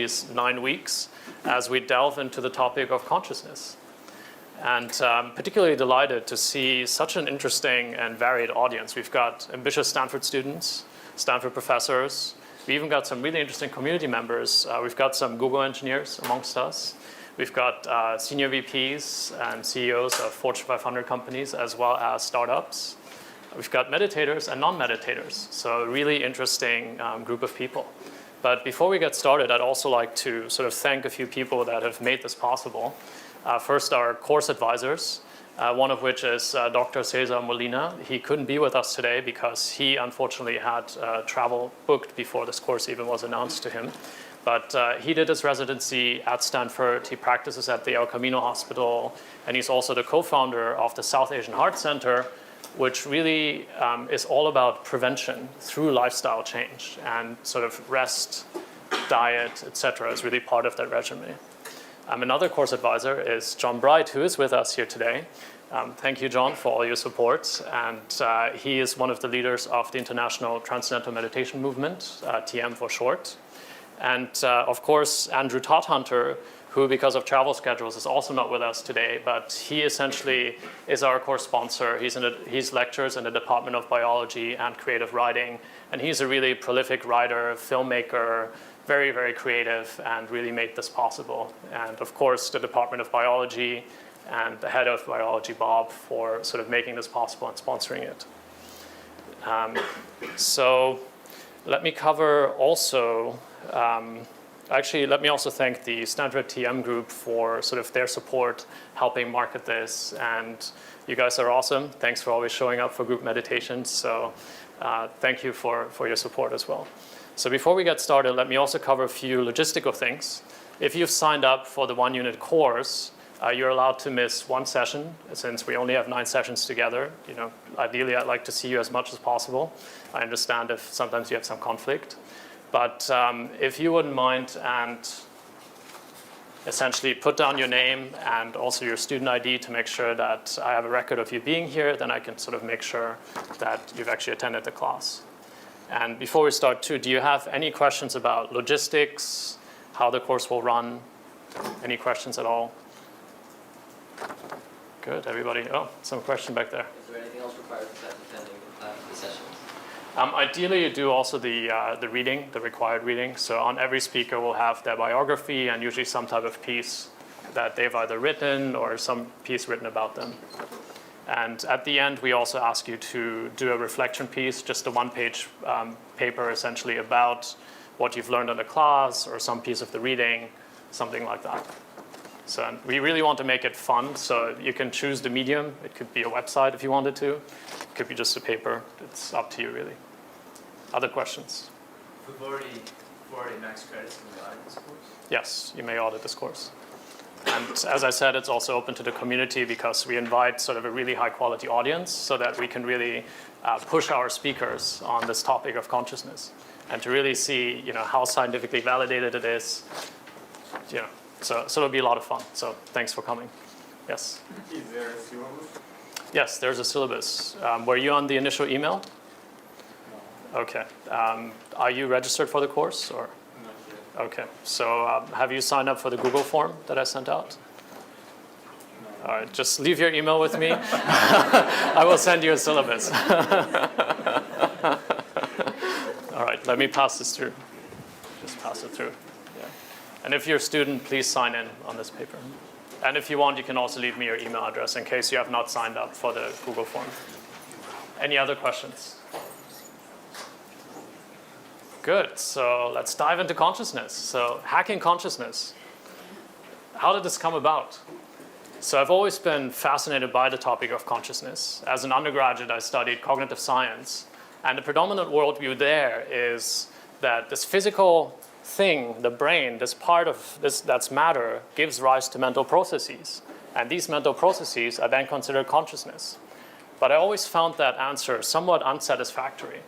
these 9 weeks as we delve into the topic of consciousness. And I'm particularly delighted to see such an interesting and varied audience. We've got ambitious Stanford students, Stanford professors. We even got some really interesting community members. We've got some Google engineers amongst us. We've got senior VPs and CEOs of Fortune 500 companies, as well as startups. We've got meditators and non-meditators, so a really interesting group of people. But before we get started, I'd also like to sort of thank a few people that have made this possible. First, our course advisors, one of which is Dr. Cesar Molina. He couldn't be with us today because he unfortunately had travel booked before this course even was announced to him. But he did his residency at Stanford. He practices at the El Camino Hospital, and he's also the co-founder of the South Asian Heart Center, which really is all about prevention through lifestyle change, and sort of rest, diet, etc. is really part of that regimen. Another course advisor is John Bright, who is with us here today. Thank you, John, for all your support. And he is one of the leaders of the International Transcendental Meditation Movement, TM for short. And of course, Andrew Todhunter, who because of travel schedules is also not with us today, but he essentially is our course sponsor. He's lectures in the Department of Biology and Creative Writing, and he's a really prolific writer, filmmaker, very, very creative, and really made this possible. And of course, the Department of Biology and the head of biology, Bob, for sort of making this possible and sponsoring it. So let me cover also, actually, let me also thank the Stanford TM group for sort of their support, helping market this. And you guys are awesome. Thanks for always showing up for group meditations. So thank you for your support as well. So before we get started, let me also cover a few logistical things. If you've signed up for the 1-unit course, you're allowed to miss 1 session, since we only have 9 sessions together. You know, ideally, I'd like to see you as much as possible. I understand if sometimes you have some conflict. But if you wouldn't mind, and essentially put down your name and also your student ID to make sure that I have a record of you being here, then I can sort of make sure that you've actually attended the class. And before we start too, do you have any questions about logistics, how the course will run? Any questions at all? Good, everybody. Oh, some question back there. Is there anything else required besides attending the sessions? Ideally, you do also the reading, the required reading. So on every speaker, we'll have their biography and usually some type of piece that they've either written or some piece written about them. And at the end, we also ask you to do a reflection piece, just a 1-page paper essentially about what you've learned in the class or some piece of the reading, something like that. So we really want to make it fun, so you can choose the medium. It could be a website if you wanted to. It could be just a paper. It's up to you, really. Other questions? We've already max credits in the audit this course? Yes, you may audit this course. And as I said, it's also open to the community because we invite sort of a really high-quality audience so that we can really push our speakers on this topic of consciousness and to really see, you know, how scientifically validated it is. You know, so it'll be a lot of fun. So thanks for coming. Yes? Is there a syllabus? Yes, there's a syllabus. Were you on the initial email? No. Okay. Are you registered for the course, or? Not yet. Okay. So have you signed up for the Google form that I sent out? No. All right. Just leave your email with me. I will send you a syllabus. All right. Let me pass this through. Just pass it through. Yeah. And if you're a student, please sign in on this paper. And if you want, you can also leave me your email address in case you have not signed up for the Google form. Any other questions? Good. So let's dive into consciousness. So hacking consciousness. How did this come about? So I've always been fascinated by the topic of consciousness. As an undergraduate, I studied cognitive science. And the predominant worldview there is that this physical thing, the brain, this part of this that's matter, gives rise to mental processes. And these mental processes are then considered consciousness. But I always found that answer somewhat unsatisfactory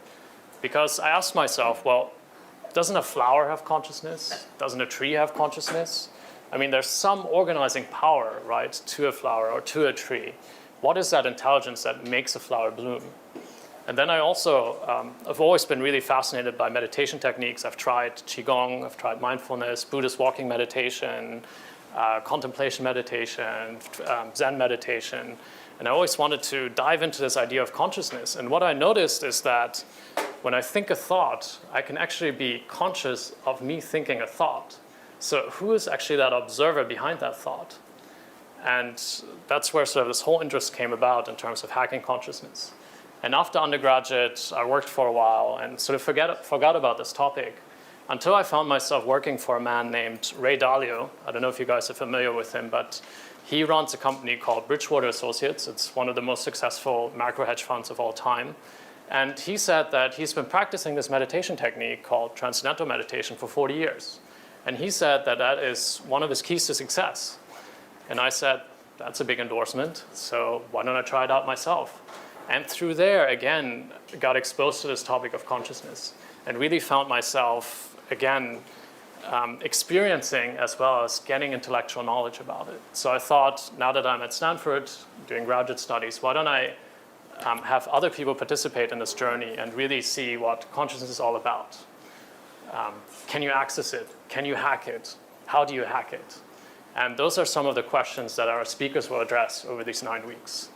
because I asked myself, well, doesn't a flower have consciousness? Doesn't a tree have consciousness? I mean, there's some organizing power, right, to a flower or to a tree. What is that intelligence that makes a flower bloom? And then I also, I've always been really fascinated by meditation techniques. I've tried Qigong, I've tried mindfulness, Buddhist walking meditation, contemplation meditation, Zen meditation. And I always wanted to dive into this idea of consciousness. And what I noticed is that when I think a thought, I can actually be conscious of me thinking a thought. So who is actually that observer behind that thought? And that's where sort of this whole interest came about in terms of hacking consciousness. And after undergraduate, I worked for a while and sort of forgot about this topic until I found myself working for a man named Ray Dalio. I don't know if you guys are familiar with him, but he runs a company called Bridgewater Associates. It's one of the most successful macro hedge funds of all time. And he said that he's been practicing this meditation technique called transcendental meditation for 40 years. And he said that that is one of his keys to success. And I said, that's a big endorsement, so why don't I try it out myself? And through there, again, got exposed to this topic of consciousness and really found myself, again, experiencing as well as getting intellectual knowledge about it. So I thought, now that I'm at Stanford doing graduate studies, why don't I have other people participate in this journey and really see what consciousness is all about? Can you access it? Can you hack it? How do you hack it? And those are some of the questions that our speakers will address over these 9 weeks.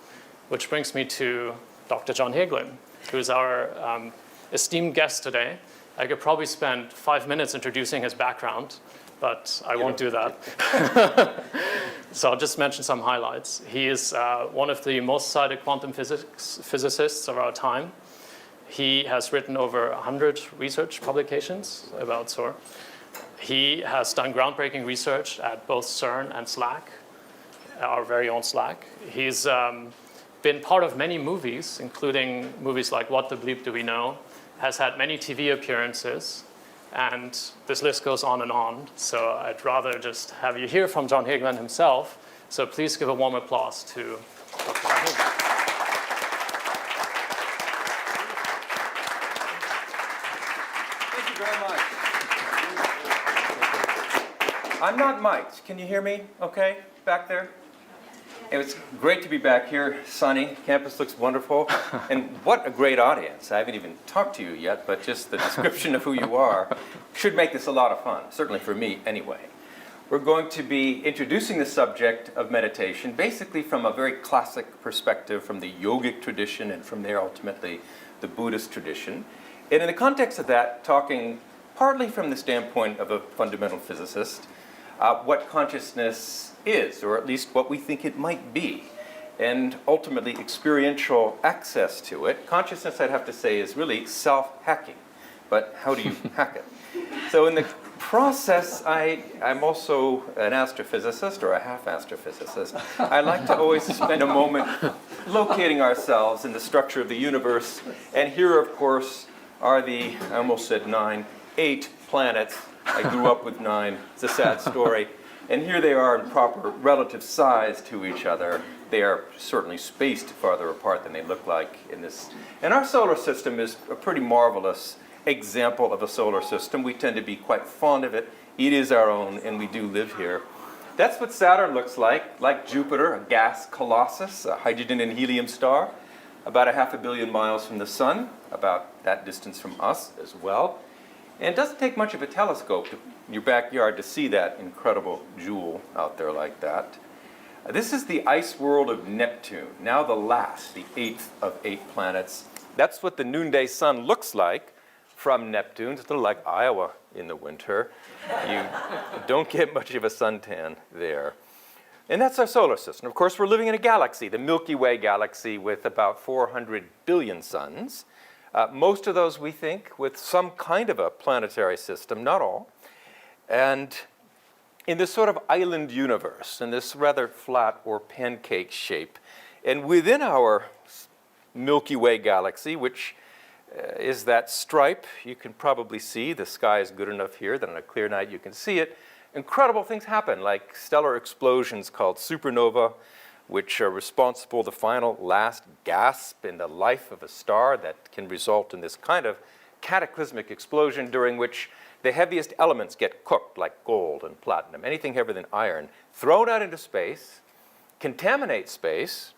Which brings me to Dr. John Hagelin, who's our esteemed guest today. I could probably spend 5 minutes introducing his background, but I won't do that. So I'll just mention some highlights. He is one of the most cited quantum physicists of our time. He has written over 100 research publications about SOAR. He has done groundbreaking research at both CERN and SLAC, our very own SLAC. He's been part of many movies, including movies like What the Bleep Do We Know, has had many TV appearances, and this list goes on and on. So I'd rather just have you hear from John Hagelin himself. So please give a warm applause to Dr. John Hagelin. Thank you very much. I'm not mic'd. Can you hear me okay back there? It was great to be back here. Sunny. Campus looks wonderful. And what a great audience. I haven't even talked to you yet, but just the description of who you are should make this a lot of fun, certainly for me anyway. We're going to be introducing the subject of meditation basically from a very classic perspective from the yogic tradition and from there ultimately the Buddhist tradition. And in the context of that, talking partly from the standpoint of a fundamental physicist, what consciousness is, or at least what we think it might be, and ultimately experiential access to it. Consciousness, I'd have to say, is really self-hacking. But how do you hack it? So in the process, I'm also an astrophysicist, or a half-astrophysicist. I like to always spend a moment locating ourselves in the structure of the universe. And here, of course, are the, I almost said 8 planets. I grew up with 9. It's a sad story. And here they are in proper relative size to each other. They are certainly spaced farther apart than they look like in this. And our solar system is a pretty marvelous example of a solar system. We tend to be quite fond of it. It is our own, and we do live here. That's what Saturn looks like Jupiter, a gas colossus, a hydrogen and helium star, about 500 million miles from the sun, about that distance from us as well. And it doesn't take much of a telescope in your backyard to see that incredible jewel out there like that. This is the ice world of Neptune, now the last, the 8th of 8 planets. That's what the noonday sun looks like from Neptune. It's a little like Iowa in the winter. You don't get much of a suntan there. And that's our solar system. Of course, we're living in a galaxy, the Milky Way galaxy, with about 400 billion suns. Most of those, we think, with some kind of a planetary system, not all. And in this sort of island universe, in this rather flat or pancake shape, and within our Milky Way galaxy, which is that stripe, you can probably see, the sky is good enough here that on a clear night you can see it, incredible things happen, like stellar explosions called supernova, which are responsible, the final last gasp in the life of a star that can result in this kind of cataclysmic explosion during which the heaviest elements get cooked, like gold and platinum, anything heavier than iron, thrown out into space, contaminate space,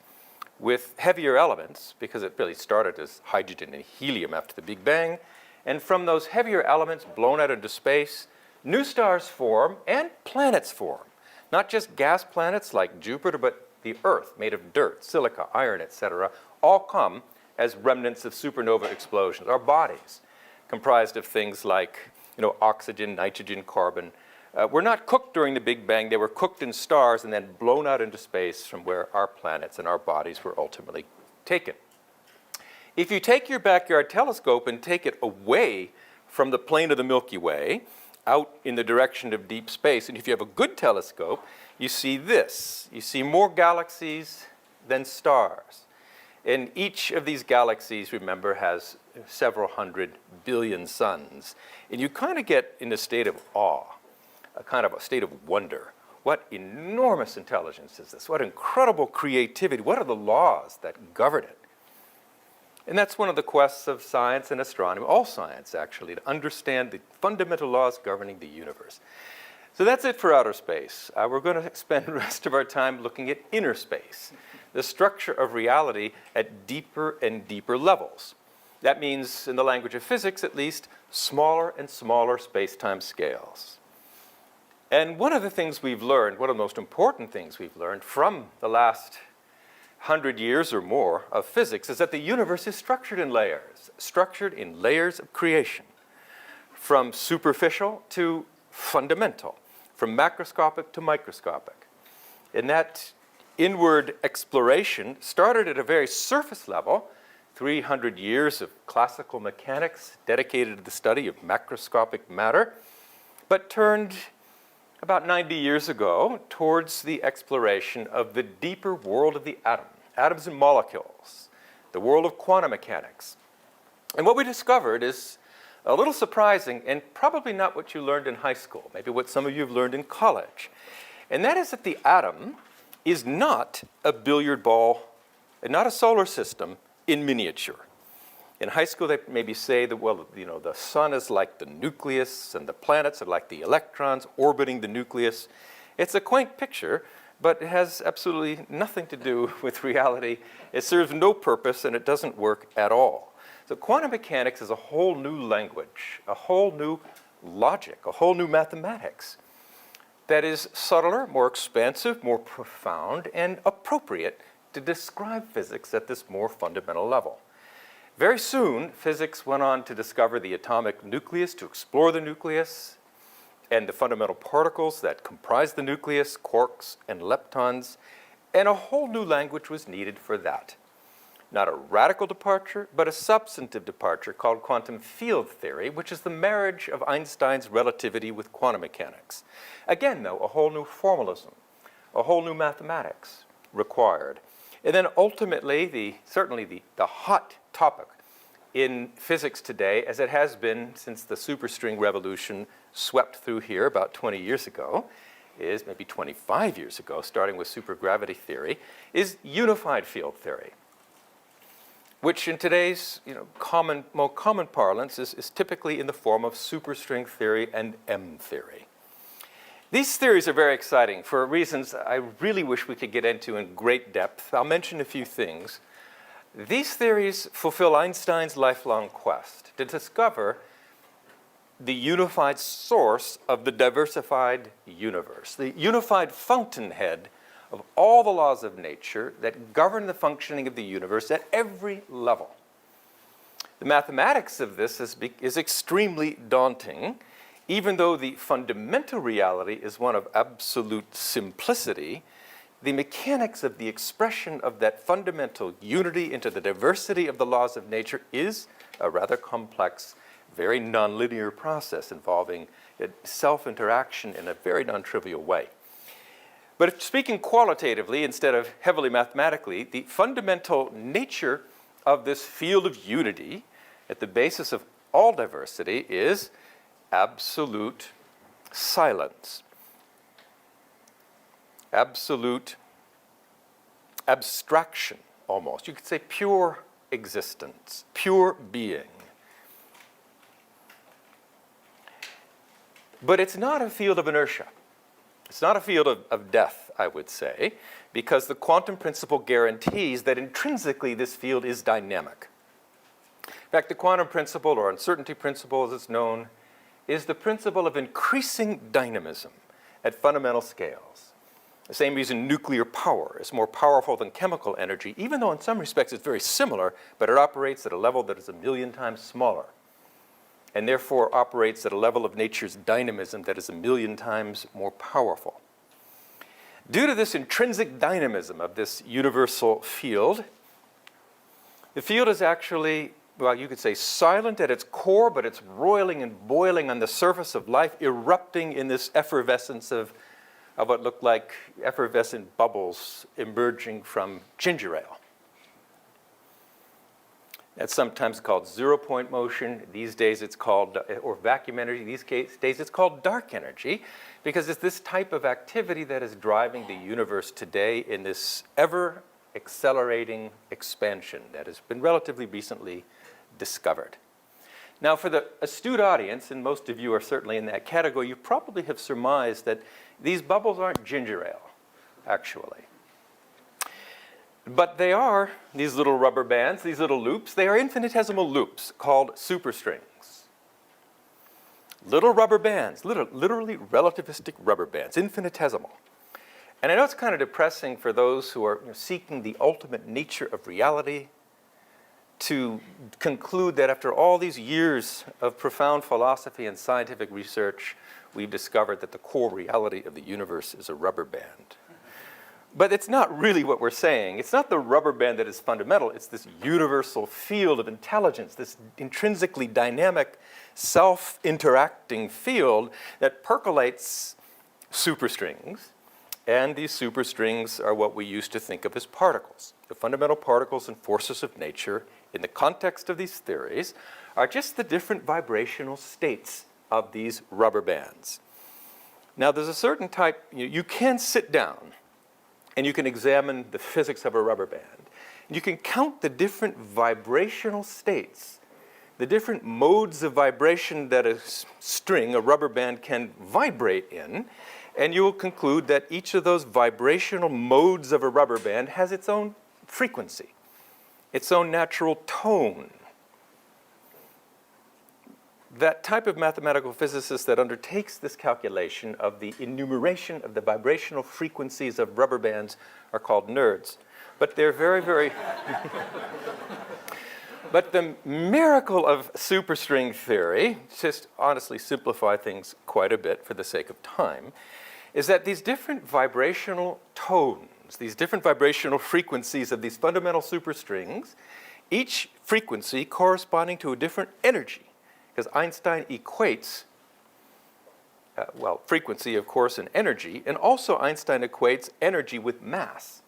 with heavier elements, because it really started as hydrogen and helium after the Big Bang. And from those heavier elements blown out into space, new stars form and planets form. Not just gas planets like Jupiter, but the Earth made of dirt, silica, iron, etc., all come as remnants of supernova explosions. Our bodies, comprised of things like oxygen, nitrogen, carbon, were not cooked during the Big Bang. They were cooked in stars and then blown out into space from where our planets and our bodies were ultimately taken. If you take your backyard telescope and take it away from the plane of the Milky Way, out in the direction of deep space, and if you have a good telescope, you see this. You see more galaxies than stars. And each of these galaxies, remember, has several hundred billion suns. And you kind of get in a state of awe, a kind of a state of wonder. What enormous intelligence is this? What incredible creativity. What are the laws that govern it? And that's one of the quests of science and astronomy, all science actually, to understand the fundamental laws governing the universe. So that's it for outer space. We're going to spend the rest of our time looking at inner space, the structure of reality at deeper and deeper levels. That means, in the language of physics at least, smaller and smaller space-time scales. And one of the things we've learned, one of the most important things we've learned from the last 100 years or more of physics, is that the universe is structured in layers of creation, from superficial to fundamental, from macroscopic to microscopic. And that inward exploration started at a very surface level, 300 years of classical mechanics dedicated to the study of macroscopic matter, but turned about 90 years ago towards the exploration of the deeper world of the atom, atoms and molecules, the world of quantum mechanics. And what we discovered is a little surprising and probably not what you learned in high school, maybe what some of you have learned in college. And that is that the atom is not a billiard ball and not a solar system in miniature. In high school, they maybe say that, well, the sun is like the nucleus and the planets are like the electrons orbiting the nucleus. It's a quaint picture, but it has absolutely nothing to do with reality. It serves no purpose, and it doesn't work at all. So quantum mechanics is a whole new language, a whole new logic, a whole new mathematics that is subtler, more expansive, more profound, and appropriate to describe physics at this more fundamental level. Very soon, physics went on to discover the atomic nucleus, to explore the nucleus and the fundamental particles that comprise the nucleus, quarks and leptons, and a whole new language was needed for that. Not a radical departure, but a substantive departure called quantum field theory, which is the marriage of Einstein's relativity with quantum mechanics. Again, though, a whole new formalism, a whole new mathematics required. And then ultimately, certainly the hot topic in physics today, as it has been since the superstring revolution swept through here about 20 years ago, is maybe 25 years ago, starting with supergravity theory, is unified field theory, which in today's more common parlance is typically in the form of superstring theory and M theory. These theories are very exciting for reasons I really wish we could get into in great depth. I'll mention a few things. These theories fulfill Einstein's lifelong quest to discover the unified source of the diversified universe, the unified fountainhead of all the laws of nature that govern the functioning of the universe at every level. The mathematics of this is extremely daunting, even though the fundamental reality is one of absolute simplicity. The mechanics of the expression of that fundamental unity into the diversity of the laws of nature is a rather complex, very nonlinear process involving self-interaction in a very non-trivial way. But speaking qualitatively instead of heavily mathematically, the fundamental nature of this field of unity at the basis of all diversity is absolute silence. Absolute abstraction, almost. You could say pure existence, pure being. But it's not a field of inertia. It's not a field of death, I would say, because the quantum principle guarantees that intrinsically this field is dynamic. In fact, the quantum principle, or uncertainty principle as it's known, is the principle of increasing dynamism at fundamental scales. The same reason nuclear power is more powerful than chemical energy, even though in some respects it's very similar, but it operates at a level that is 1,000,000 times smaller, and therefore operates at a level of nature's dynamism that is 1,000,000 times more powerful. Due to this intrinsic dynamism of this universal field, the field is actually, well, you could say silent at its core, but it's roiling and boiling on the surface of life, erupting in this effervescence of what look like effervescent bubbles emerging from ginger ale. That's sometimes called zero-point motion. These days it's called, or vacuum energy. These days it's called dark energy, because it's this type of activity that is driving the universe today in this ever-accelerating expansion that has been relatively recently discovered. Now, for the astute audience, and most of you are certainly in that category, you probably have surmised that these bubbles aren't ginger ale, actually. But they are these little rubber bands, these little loops. They are infinitesimal loops called superstrings. Little rubber bands, literally relativistic rubber bands, infinitesimal. And I know it's kind of depressing for those who are seeking the ultimate nature of reality to conclude that after all these years of profound philosophy and scientific research, we've discovered that the core reality of the universe is a rubber band. But it's not really what we're saying. It's not the rubber band that is fundamental. It's this universal field of intelligence, this intrinsically dynamic, self-interacting field that percolates superstrings. And these superstrings are what we used to think of as particles. The fundamental particles and forces of nature, in the context of these theories, are just the different vibrational states of these rubber bands. Now, there's a certain type, you can sit down and you can examine the physics of a rubber band. You can count the different vibrational states, the different modes of vibration that a string, a rubber band, can vibrate in, and you will conclude that each of those vibrational modes of a rubber band has its own frequency, its own natural tone. That type of mathematical physicist that undertakes this calculation of the enumeration of the vibrational frequencies of rubber bands are called nerds. But they're very, very... But the miracle of superstring theory, just honestly simplify things quite a bit for the sake of time, is that these different vibrational tones, these different vibrational frequencies of these fundamental superstrings, each frequency corresponding to a different energy, because Einstein equates, frequency, of course, and energy, and also Einstein equates energy with mass.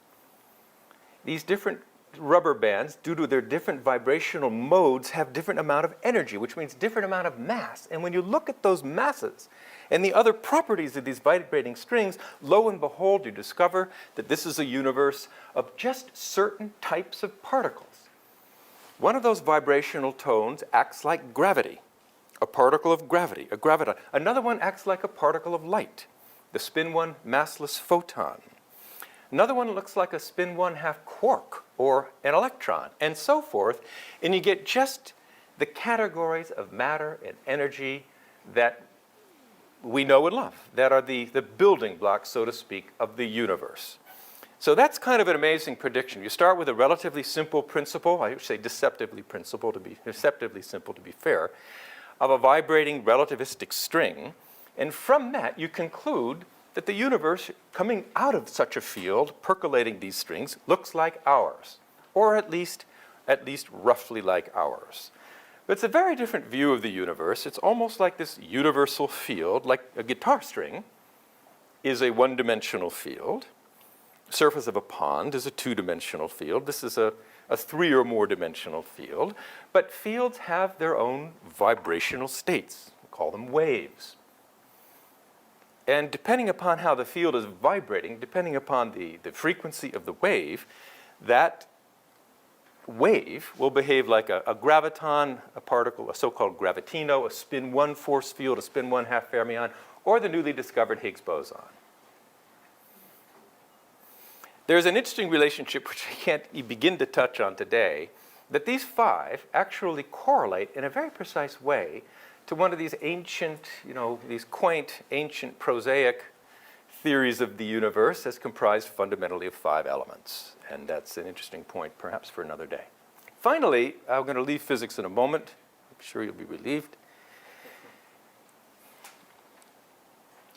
These different rubber bands, due to their different vibrational modes, have different amount of energy, which means different amount of mass. And when you look at those masses and the other properties of these vibrating strings, lo and behold, you discover that this is a universe of just certain types of particles. One of those vibrational tones acts like gravity, a particle of gravity, a graviton. Another one acts like a particle of light, the spin 1 massless photon. Another one looks like a spin 1/2 quark or an electron, and so forth. And you get just the categories of matter and energy that we know and love, that are the building blocks, so to speak, of the universe. So that's kind of an amazing prediction. You start with a relatively simple principle, I would say deceptively simple to be fair, of a vibrating relativistic string, and from that you conclude that the universe coming out of such a field, percolating these strings, looks like ours, or at least roughly like ours. But it's a very different view of the universe. It's almost like this universal field, like a guitar string is a one-dimensional field. The surface of a pond is a two-dimensional field. This is a three or more dimensional field. But fields have their own vibrational states. We call them waves. And depending upon how the field is vibrating, depending upon the frequency of the wave, that wave will behave like a graviton, a particle, a so-called gravitino, a spin 1 force field, a spin 1/2 fermion, or the newly discovered Higgs boson. there's an interesting relationship which I can't begin to touch on today, that these 5 actually correlate in a very precise way to one of these ancient, these quaint, ancient, prosaic theories of the universe as comprised fundamentally of 5 elements. And that's an interesting point, perhaps for another day. Finally, I'm going to leave physics in a moment. I'm sure you'll be relieved.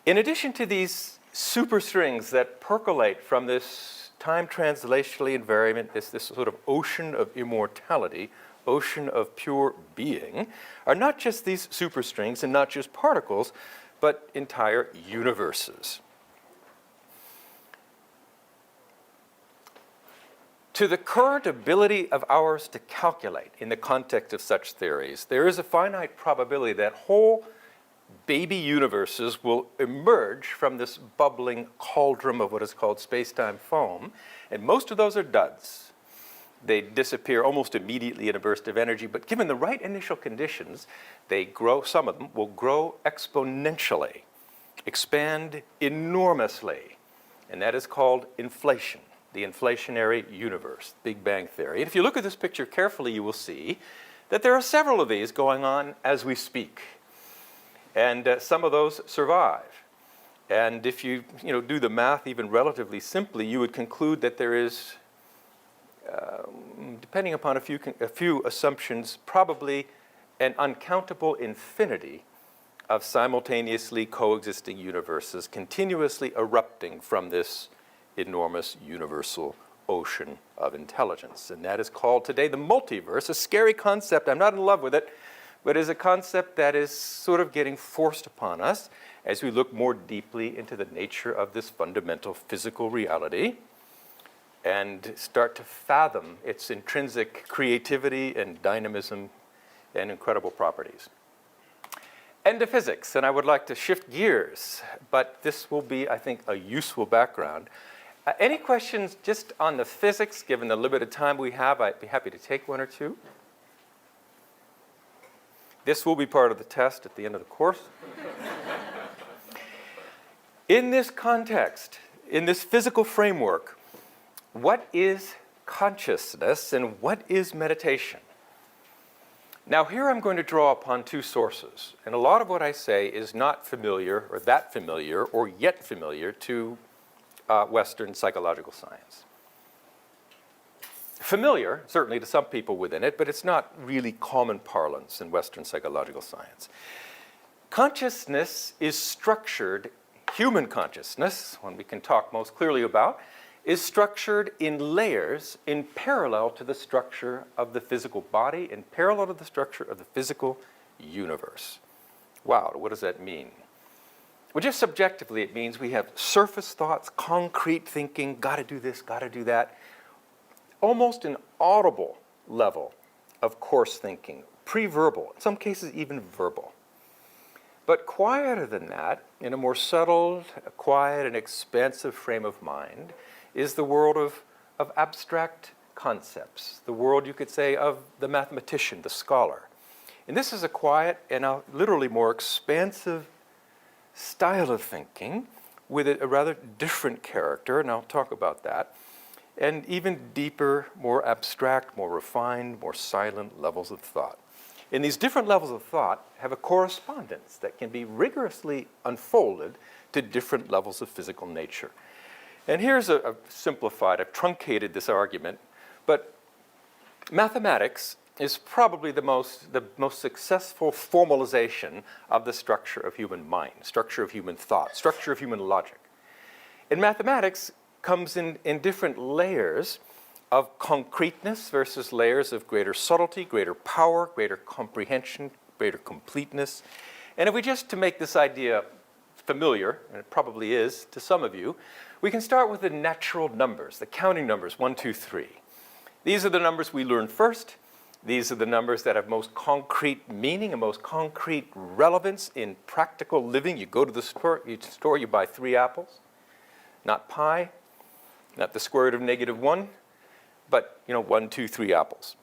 In addition to these superstrings that percolate from this time translationally invariant, this sort of ocean of immortality, ocean of pure being, are not just these superstrings and not just particles, but entire universes. To the current ability of ours to calculate in the context of such theories, there is a finite probability that whole baby universes will emerge from this bubbling cauldron of what is called space-time foam, and most of those are duds. They disappear almost immediately in a burst of energy, but given the right initial conditions, they grow, some of them will grow exponentially, expand enormously, and that is called inflation, the inflationary universe, Big Bang Theory. And if you look at this picture carefully, you will see that there are several of these going on as we speak. And some of those survive. And if you do the math even relatively simply, you would conclude that there is, depending upon a few assumptions, probably an uncountable infinity of simultaneously coexisting universes continuously erupting from this enormous universal ocean of intelligence. And that is called today the multiverse, a scary concept. I'm not in love with it, but is a concept that is sort of getting forced upon us as we look more deeply into the nature of this fundamental physical reality and start to fathom its intrinsic creativity and dynamism and incredible properties. End of physics, and I would like to shift gears, but this will be, I think, a useful background. Any questions just on the physics, given the limited time we have? I'd be happy to take one or two. This will be part of the test at the end of the course. In this context, in this physical framework, what is consciousness and what is meditation? Now here I'm going to draw upon 2 sources, and a lot of what I say is not familiar or that familiar or yet familiar to Western psychological science. Familiar, certainly to some people within it, but it's not really common parlance in Western psychological science. Consciousness is structured, human consciousness, one we can talk most clearly about, is structured in layers in parallel to the structure of the physical body, in parallel to the structure of the physical universe. Wow, what does that mean? Well, just subjectively, it means we have surface thoughts, concrete thinking, gotta do this, gotta do that, almost an audible level of coarse thinking, pre-verbal, in some cases even verbal. But quieter than that, in a more settled, quiet, and expansive frame of mind, is the world of abstract concepts, the world, you could say, of the mathematician, the scholar. And this is a quiet and a literally more expansive style of thinking with a rather different character, and I'll talk about that, and even deeper, more abstract, more refined, more silent levels of thought. And these different levels of thought have a correspondence that can be rigorously unfolded to different levels of physical nature. And here's a simplified, I've truncated this argument, but mathematics is probably the most successful formalization of the structure of human mind, structure of human thought, structure of human logic. In mathematics, comes in different layers of concreteness versus layers of greater subtlety, greater power, greater comprehension, greater completeness. And if we just, to make this idea familiar, and it probably is to some of you, we can start with the natural numbers, the counting numbers, 1, 2, 3. These are the numbers we learn first. These are the numbers that have most concrete meaning and most concrete relevance in practical living. You go to the store, you buy 3 apples, not pi, not the square root of -1, but 1, 2, 3 apples.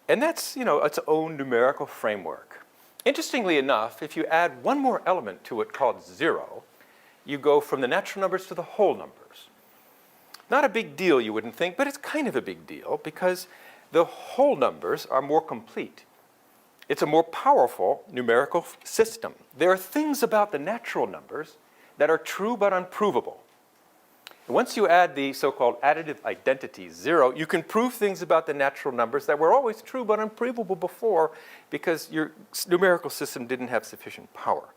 And that's its own numerical framework. Interestingly enough, if you add one more element to it called 0, you go from the natural numbers to the whole numbers. Not a big deal, you wouldn't think, but it's kind of a big deal because the whole numbers are more complete. It's a more powerful numerical system. There are things about the natural numbers that are true but unprovable. Once you add the so-called additive identity, 0, you can prove things about the natural numbers that were always true but unprovable before because your numerical system didn't have sufficient power.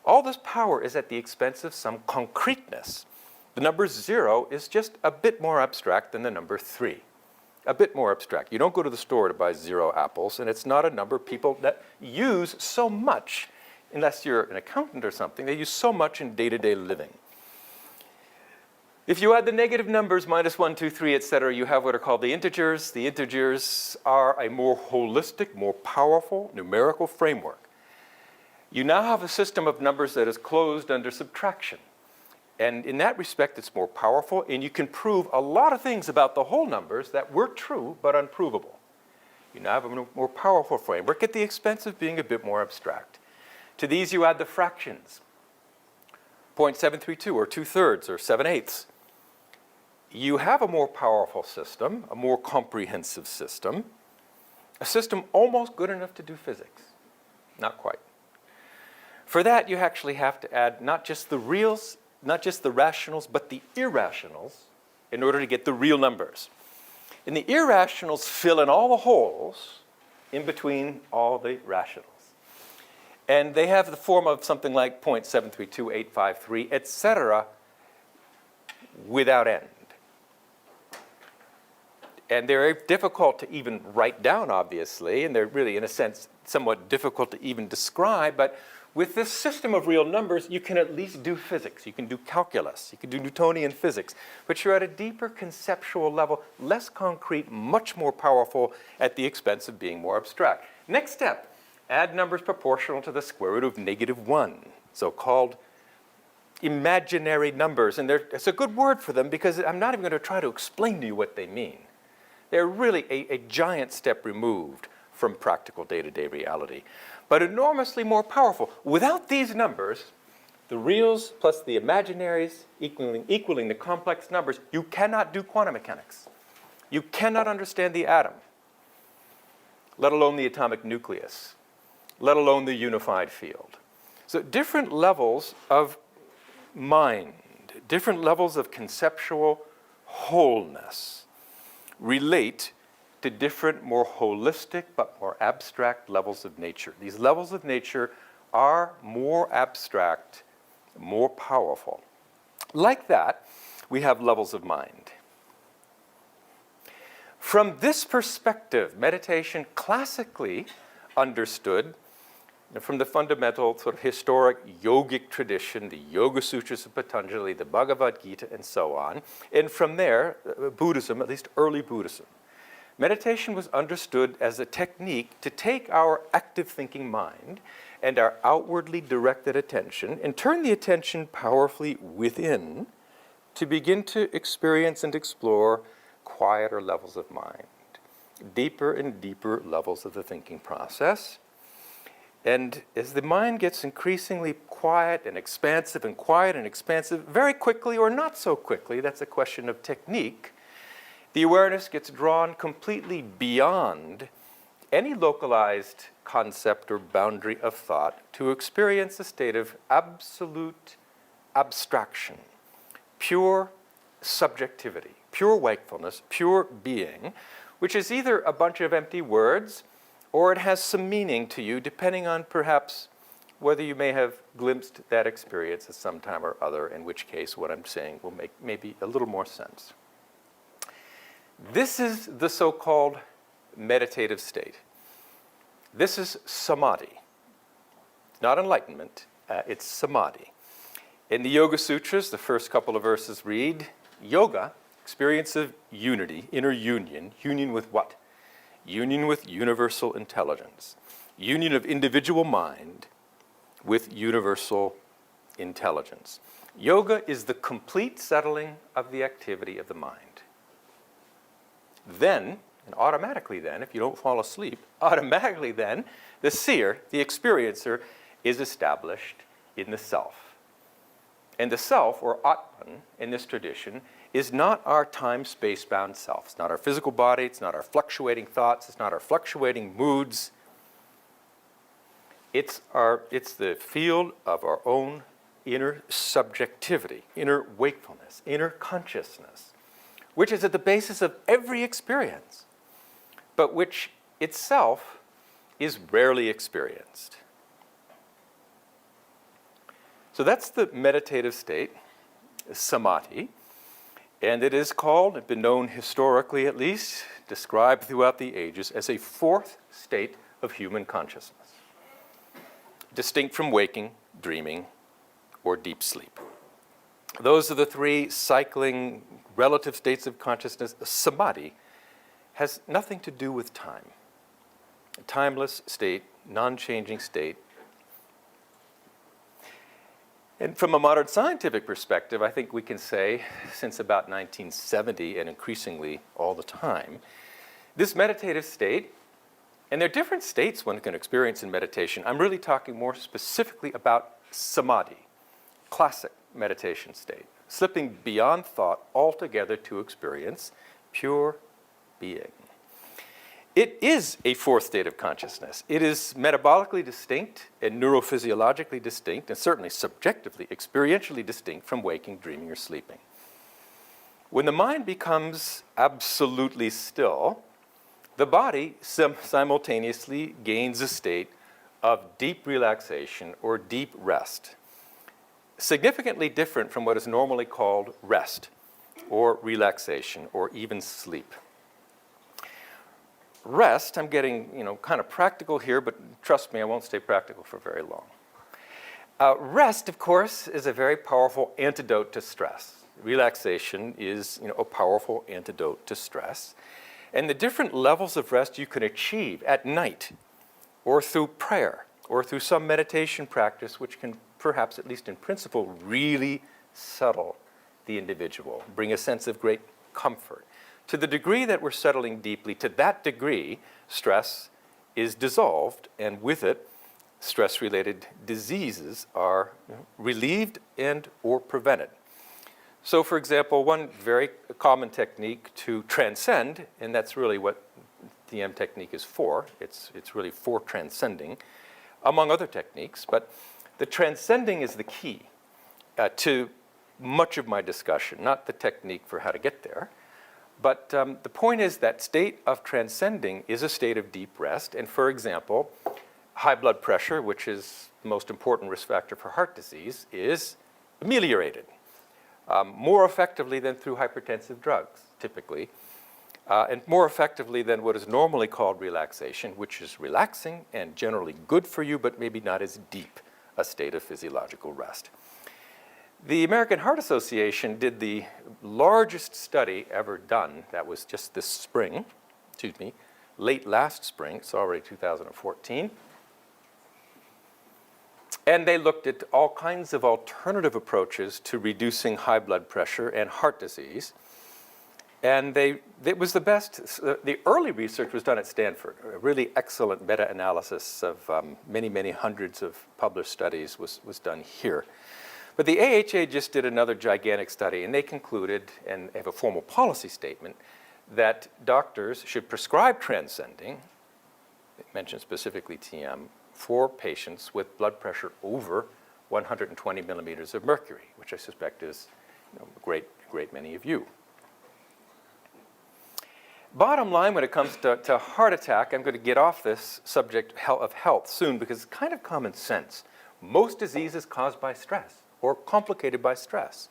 All this power is at the expense of some concreteness. The number 0 is just a bit more abstract than the number 3. A bit more abstract. You don't go to the store to buy 0 apples, and it's not a number people that use so much, unless you're an accountant or something, they use so much in day-to-day living. If you add the negative numbers, minus 1, 2, 3, etc., you have what are called the integers. The integers are a more holistic, more powerful numerical framework. You now have a system of numbers that is closed under subtraction. And in that respect, it's more powerful, and you can prove a lot of things about the whole numbers that were true but unprovable. You now have a more powerful framework at the expense of being a bit more abstract. To these, you add the fractions, 0.732, or 2/3, or 7/8. You have a more powerful system, a more comprehensive system, a system almost good enough to do physics. Not quite. For that, you actually have to add not just the reals, not just the rationals, but the irrationals in order to get the real numbers. And the irrationals fill in all the holes in between all the rationals. And they have the form of something like 0.732853, etc., without end. And they're difficult to even write down, obviously, and they're really, in a sense, somewhat difficult to even describe, but with this system of real numbers, you can at least do physics. You can do calculus. You can do Newtonian physics. But you're at a deeper conceptual level, less concrete, much more powerful at the expense of being more abstract. Next step, add numbers proportional to the square root of -1, so-called imaginary numbers. And it's a good word for them because I'm not even going to try to explain to you what they mean. They're really a giant step removed from practical day-to-day reality, but enormously more powerful. Without these numbers, the reals plus the imaginaries equaling the complex numbers, you cannot do quantum mechanics. You cannot understand the atom, let alone the atomic nucleus, let alone the unified field. So different levels of mind, different levels of conceptual wholeness relate to different, more holistic but more abstract levels of nature. These levels of nature are more abstract, more powerful. Like that, we have levels of mind. From this perspective, meditation classically understood from the fundamental sort of historic yogic tradition, the Yoga Sutras of Patanjali, the Bhagavad Gita, and so on, and from there, Buddhism, at least early Buddhism. Meditation was understood as a technique to take our active thinking mind and our outwardly directed attention and turn the attention powerfully within to begin to experience and explore quieter levels of mind, deeper and deeper levels of the thinking process. And as the mind gets increasingly quiet and expansive, very quickly or not so quickly, that's a question of technique, the awareness gets drawn completely beyond any localized concept or boundary of thought to experience a state of absolute abstraction, pure subjectivity, pure wakefulness, pure being, which is either a bunch of empty words or it has some meaning to you, depending on perhaps whether you may have glimpsed that experience at some time or other, in which case what I'm saying will make maybe a little more sense. This is the so-called meditative state. This is samadhi. It's not enlightenment, it's samadhi. In the Yoga Sutras, the first couple of verses read, yoga, experience of unity, inner union. Union with what? Union with universal intelligence. Union of individual mind with universal intelligence. Yoga is the complete settling of the activity of the mind. Then, and automatically then, if you don't fall asleep, automatically then, the seer, the experiencer, is established in the self. And the self, or Atman, in this tradition, is not our time-space-bound self. It's not our physical body. It's not our fluctuating thoughts. It's not our fluctuating moods. It's the field of our own inner subjectivity, inner wakefulness, inner consciousness, which is at the basis of every experience, but which itself is rarely experienced. So that's the meditative state, samadhi, and it is called, been known historically at least, described throughout the ages as a fourth state of human consciousness, distinct from waking, dreaming, or deep sleep. Those are the three cycling relative states of consciousness. Samadhi has nothing to do with time. A timeless state, non-changing state. And from a modern scientific perspective, I think we can say, since about 1970 and increasingly all the time, this meditative state, and there are different states one can experience in meditation. I'm really talking more specifically about samadhi, classic meditation state, slipping beyond thought altogether to experience pure being. It is a fourth state of consciousness. It is metabolically distinct and neurophysiologically distinct, and certainly subjectively, experientially distinct from waking, dreaming, or sleeping. When the mind becomes absolutely still, the body simultaneously gains a state of deep relaxation or deep rest, significantly different from what is normally called rest or relaxation or even sleep. Rest, I'm getting kind of practical here, but trust me, I won't stay practical for very long. Rest, of course, is a very powerful antidote to stress. Relaxation is a powerful antidote to stress. And the different levels of rest you can achieve at night or through prayer or through some meditation practice which can perhaps, at least in principle, really settle the individual, bring a sense of great comfort. To the degree that we're settling deeply, to that degree, stress is dissolved, and with it, stress-related diseases are relieved and or prevented. So, for example, one very common technique to transcend, and that's really what TM technique is for, it's really for transcending, among other techniques, but the transcending is the key to much of my discussion, not the technique for how to get there. But the point is that state of transcending is a state of deep rest. And for example, high blood pressure, which is the most important risk factor for heart disease, is ameliorated more effectively than through hypertensive drugs, typically, and more effectively than what is normally called relaxation, which is relaxing and generally good for you, but maybe not as deep a state of physiological rest. The American Heart Association did the largest study ever done. That was just this spring, late last spring, it's already 2014. And they looked at all kinds of alternative approaches to reducing high blood pressure and heart disease. And it was the best. The early research was done at Stanford. A really excellent meta-analysis of many, many hundreds of published studies was done here. But the AHA just did another gigantic study, and they concluded, and have a formal policy statement, that doctors should prescribe transcending, it mentioned specifically TM, for patients with blood pressure over 120 millimeters of mercury, which I suspect is a great many of you. Bottom line, when it comes to heart attack, I'm going to get off this subject of health soon because it's kind of common sense. Most diseases caused by stress or complicated by stress.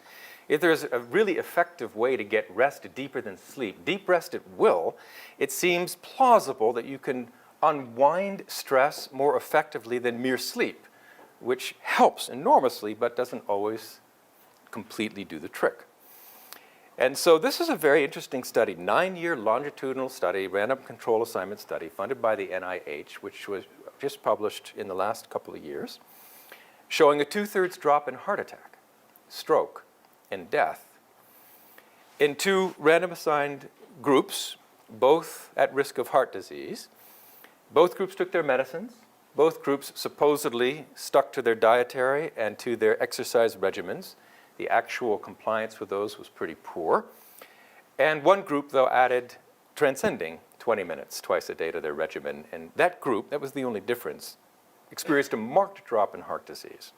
If there's a really effective way to get rest deeper than sleep, deep rest at will, it seems plausible that you can unwind stress more effectively than mere sleep, which helps enormously but doesn't always completely do the trick. And so this is a very interesting study, 9-year longitudinal study, random control assignment study funded by the NIH, which was just published in the last couple of years, showing a 2/3 drop in heart attack, stroke, and death in 2 random assigned groups, both at risk of heart disease. Both groups took their medicines. Both groups supposedly stuck to their dietary and to their exercise regimens. The actual compliance with those was pretty poor. And one group, though, added transcending 20 minutes twice a day to their regimen. And that group, that was the only difference, experienced a marked drop in heart disease.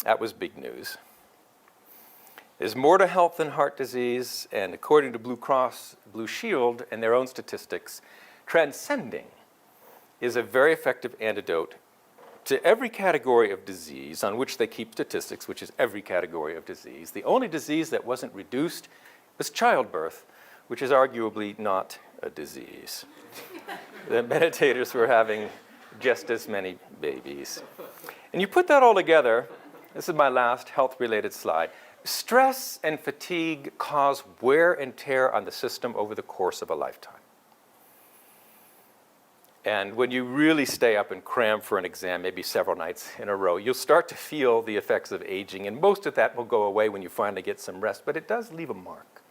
That was big news. There's more to health than heart disease, and according to Blue Cross Blue Shield and their own statistics, transcending is a very effective antidote to every category of disease on which they keep statistics, which is every category of disease. The only disease that wasn't reduced was childbirth, which is arguably not a disease. The meditators were having just as many babies. And you put that all together, this is my last health-related slide. Stress and fatigue cause wear and tear on the system over the course of a lifetime. And when you really stay up and cram for an exam, maybe several nights in a row, you'll start to feel the effects of aging, and most of that will go away when you finally get some rest, but it does leave a mark.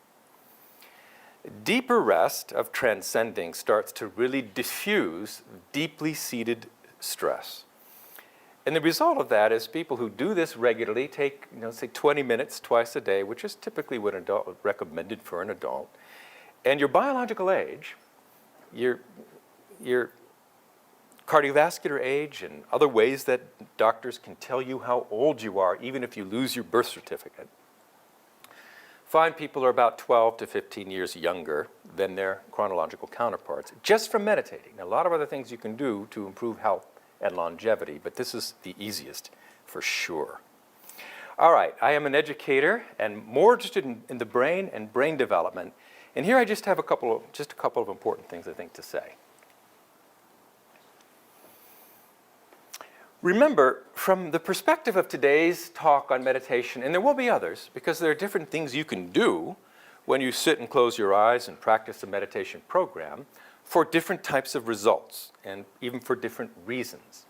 Deeper rest of transcending starts to really diffuse deeply seated stress. And the result of that is people who do this regularly take, say 20 minutes twice a day, which is typically what an adult recommended for an adult. And your biological age, your cardiovascular age, and other ways that doctors can tell you how old you are, even if you lose your birth certificate, find people are about 12 to 15 years younger than their chronological counterparts, just from meditating. Now, a lot of other things you can do to improve health and longevity, but this is the easiest for sure. All right, I am an educator and more interested in the brain and brain development. And here I just have a couple of important things I think to say. Remember, from the perspective of today's talk on meditation, and there will be others, because there are different things you can do when you sit and close your eyes and practice a meditation program for different types of results, and even for different reasons.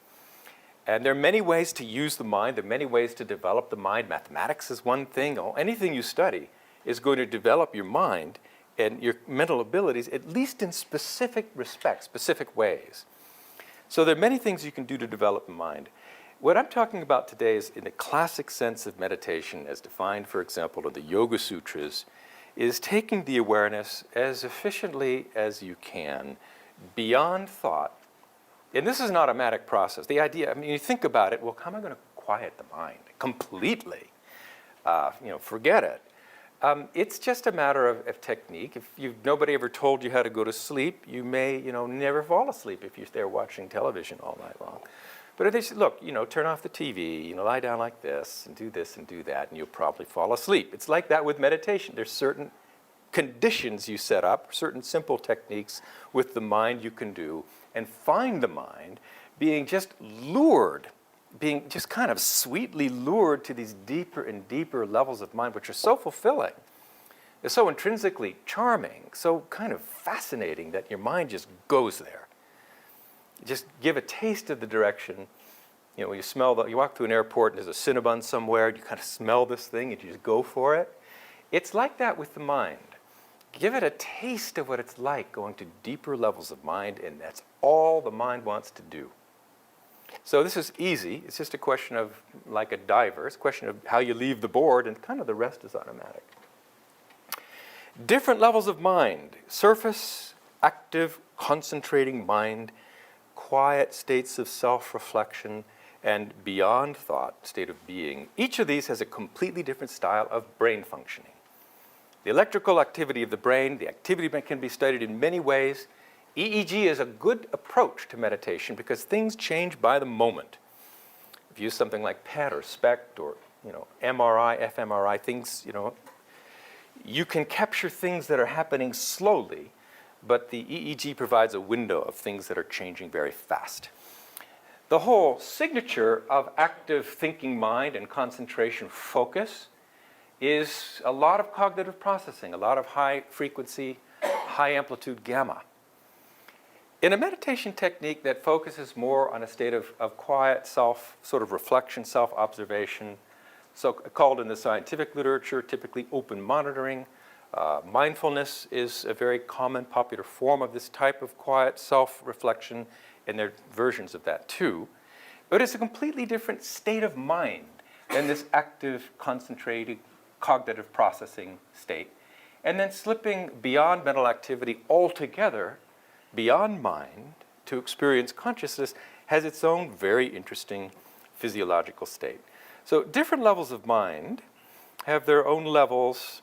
And there are many ways to use the mind. There are many ways to develop the mind. Mathematics is one thing. Anything you study is going to develop your mind and your mental abilities, at least in specific respects, specific ways. So there are many things you can do to develop the mind. What I'm talking about today is in the classic sense of meditation, as defined, for example, in the Yoga Sutras, is taking the awareness as efficiently as you can, beyond thought. And this is an automatic process. The idea, you think about it, well, how am I going to quiet the mind completely? Forget it. It's just a matter of technique. If nobody ever told you how to go to sleep, you may, never fall asleep if you're there watching television all night long. But if they say, look, turn off the TV, lie down like this and do that, and you'll probably fall asleep. It's like that with meditation. There's certain conditions you set up, certain simple techniques with the mind you can do, and find the mind being just lured, being just kind of sweetly lured to these deeper and deeper levels of mind, which are so fulfilling. They're so intrinsically charming, so kind of fascinating that your mind just goes there. Just give a taste of the direction. When you walk through an airport and there's a Cinnabon somewhere, you kind of smell this thing and you just go for it. It's like that with the mind. Give it a taste of what it's like going to deeper levels of mind, and that's all the mind wants to do. So this is easy. It's just a question of, like a diver, it's a question of how you leave the board, and kind of the rest is automatic. Different levels of mind: surface, active, concentrating mind, quiet states of self-reflection, and beyond thought state of being. Each of these has a completely different style of brain functioning. The electrical activity of the brain, the activity can be studied in many ways. EEG is a good approach to meditation because things change by the moment. If you use something like PET or SPECT or MRI, fMRI, things, you can capture things that are happening slowly, but the EEG provides a window of things that are changing very fast. The whole signature of active thinking mind and concentration focus is a lot of cognitive processing, a lot of high frequency, high amplitude gamma. In a meditation technique that focuses more on a state of quiet self-reflection, self-observation, so called in the scientific literature typically open monitoring, mindfulness is a very common, popular form of this type of quiet self-reflection, and there are versions of that too. But it's a completely different state of mind in this active, concentrated, cognitive processing state, and then slipping beyond mental activity altogether, beyond mind, to experience consciousness, has its own very interesting physiological state. So different levels of mind have their own levels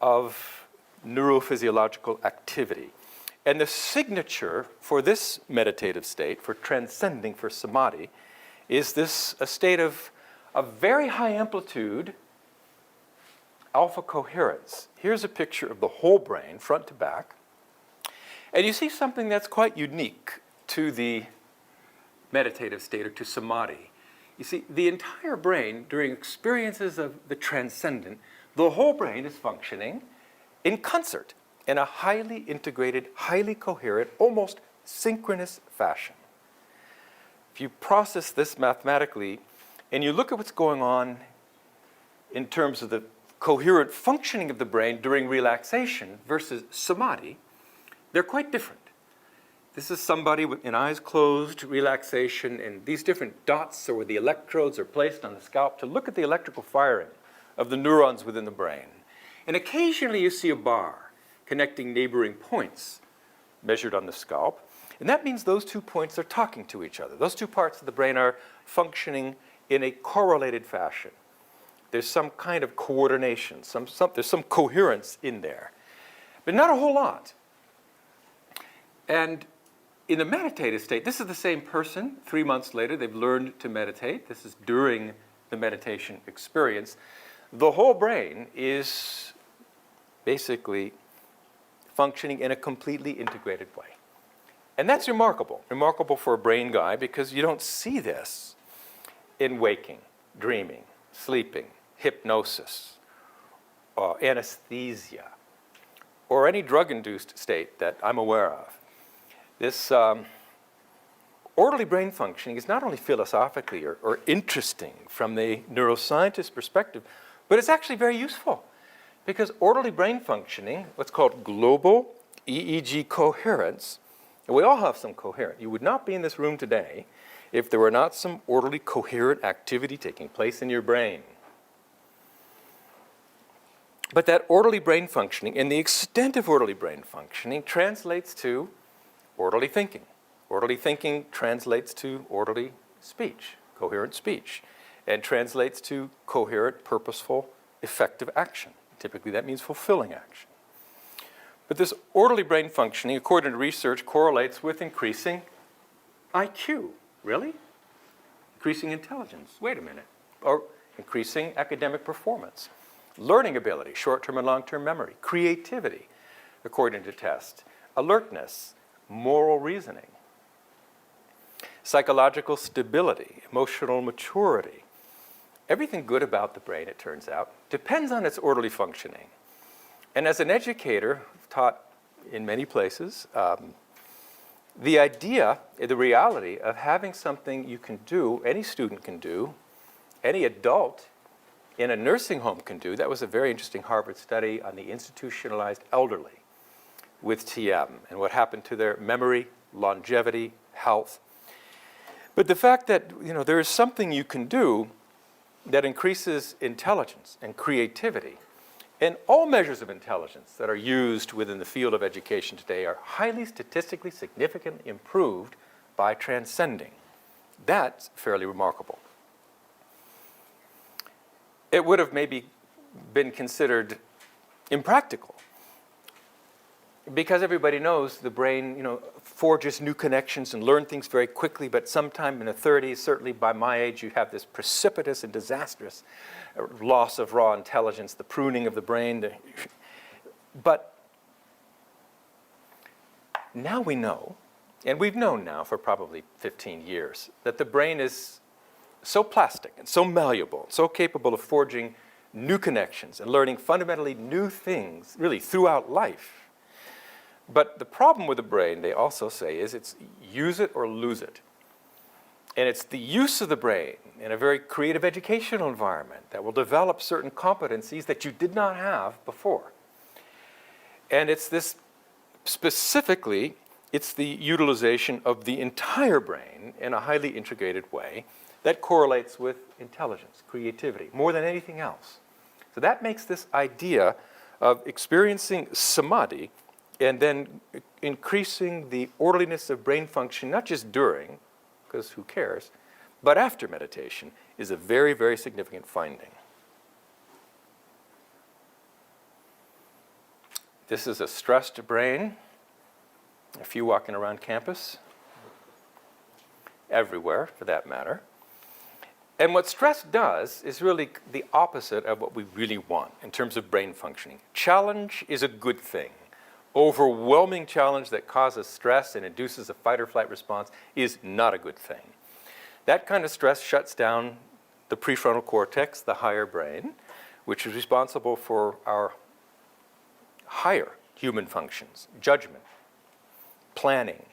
of neurophysiological activity. And the signature for this meditative state, for transcending, for samadhi, is this a state of very high amplitude alpha coherence. Here's a picture of the whole brain, front to back. And you see something that's quite unique to the meditative state, or to samadhi. You see, the entire brain, during experiences of the transcendent, the whole brain is functioning in concert, in a highly integrated, highly coherent, almost synchronous fashion. If you process this mathematically, and you look at what's going on in terms of the coherent functioning of the brain during relaxation versus samadhi, they're quite different. This is somebody with an eyes closed, relaxation, and these different dots, or where the electrodes are placed on the scalp, to look at the electrical firing of the neurons within the brain. And occasionally you see a bar connecting neighboring points measured on the scalp. And that means those 2 points are talking to each other. Those 2 parts of the brain are functioning in a correlated fashion. There's some kind of coordination, there's some coherence in there, but not a whole lot. And in the meditative state, this is the same person. 3 months later, they've learned to meditate. This is during the meditation experience. The whole brain is basically functioning in a completely integrated way. And that's remarkable for a brain guy, because you don't see this in waking, dreaming, sleeping, hypnosis, anesthesia, or any drug-induced state that I'm aware of. This orderly brain functioning is not only philosophically or interesting from the neuroscientist perspective, but it's actually very useful, because orderly brain functioning, what's called global EEG coherence, and we all have some coherent. You would not be in this room today if there were not some orderly, coherent activity taking place in your brain. But that orderly brain functioning, and the extent of orderly brain functioning, translates to orderly thinking. Orderly thinking translates to orderly speech, coherent speech, and translates to coherent, purposeful, effective action. Typically that means fulfilling action. But this orderly brain functioning, according to research, correlates with increasing IQ. Really? Increasing intelligence. Wait a minute. Or increasing academic performance. Learning ability, short-term and long-term memory. Creativity, according to tests. Alertness, moral reasoning. Psychological stability, emotional maturity. Everything good about the brain, it turns out, depends on its orderly functioning. And as an educator, I've taught in many places, the idea, the reality of having something you can do, any student can do, any adult in a nursing home can do. That was a very interesting Harvard study on the institutionalized elderly with TM and what happened to their memory, longevity, health. But the fact that there is something you can do that increases intelligence and creativity, and all measures of intelligence that are used within the field of education today are highly statistically significantly improved by transcending. That's fairly remarkable. It would have maybe been considered impractical, because everybody knows the brain, forges new connections and learns things very quickly, but sometime in the 30s, certainly by my age, you have this precipitous and disastrous loss of raw intelligence, the pruning of the brain. But now we know, and we've known now for probably 15 years, that the brain is so plastic and so malleable, so capable of forging new connections and learning fundamentally new things, really, throughout life. But the problem with the brain, they also say, is it's use it or lose it. And it's the use of the brain in a very creative educational environment that will develop certain competencies that you did not have before. And it's this, specifically, it's the utilization of the entire brain in a highly integrated way that correlates with intelligence, creativity, more than anything else. So that makes this idea of experiencing samadhi and then increasing the orderliness of brain function, not just during, because who cares, but after meditation, is a very, very significant finding. This is a stressed brain. A few walking around campus, everywhere for that matter. And what stress does is really the opposite of what we really want in terms of brain functioning. Challenge is a good thing. Overwhelming challenge that causes stress and induces a fight or flight response is not a good thing. That kind of stress shuts down the prefrontal cortex, the higher brain, which is responsible for our higher human functions, judgment, planning,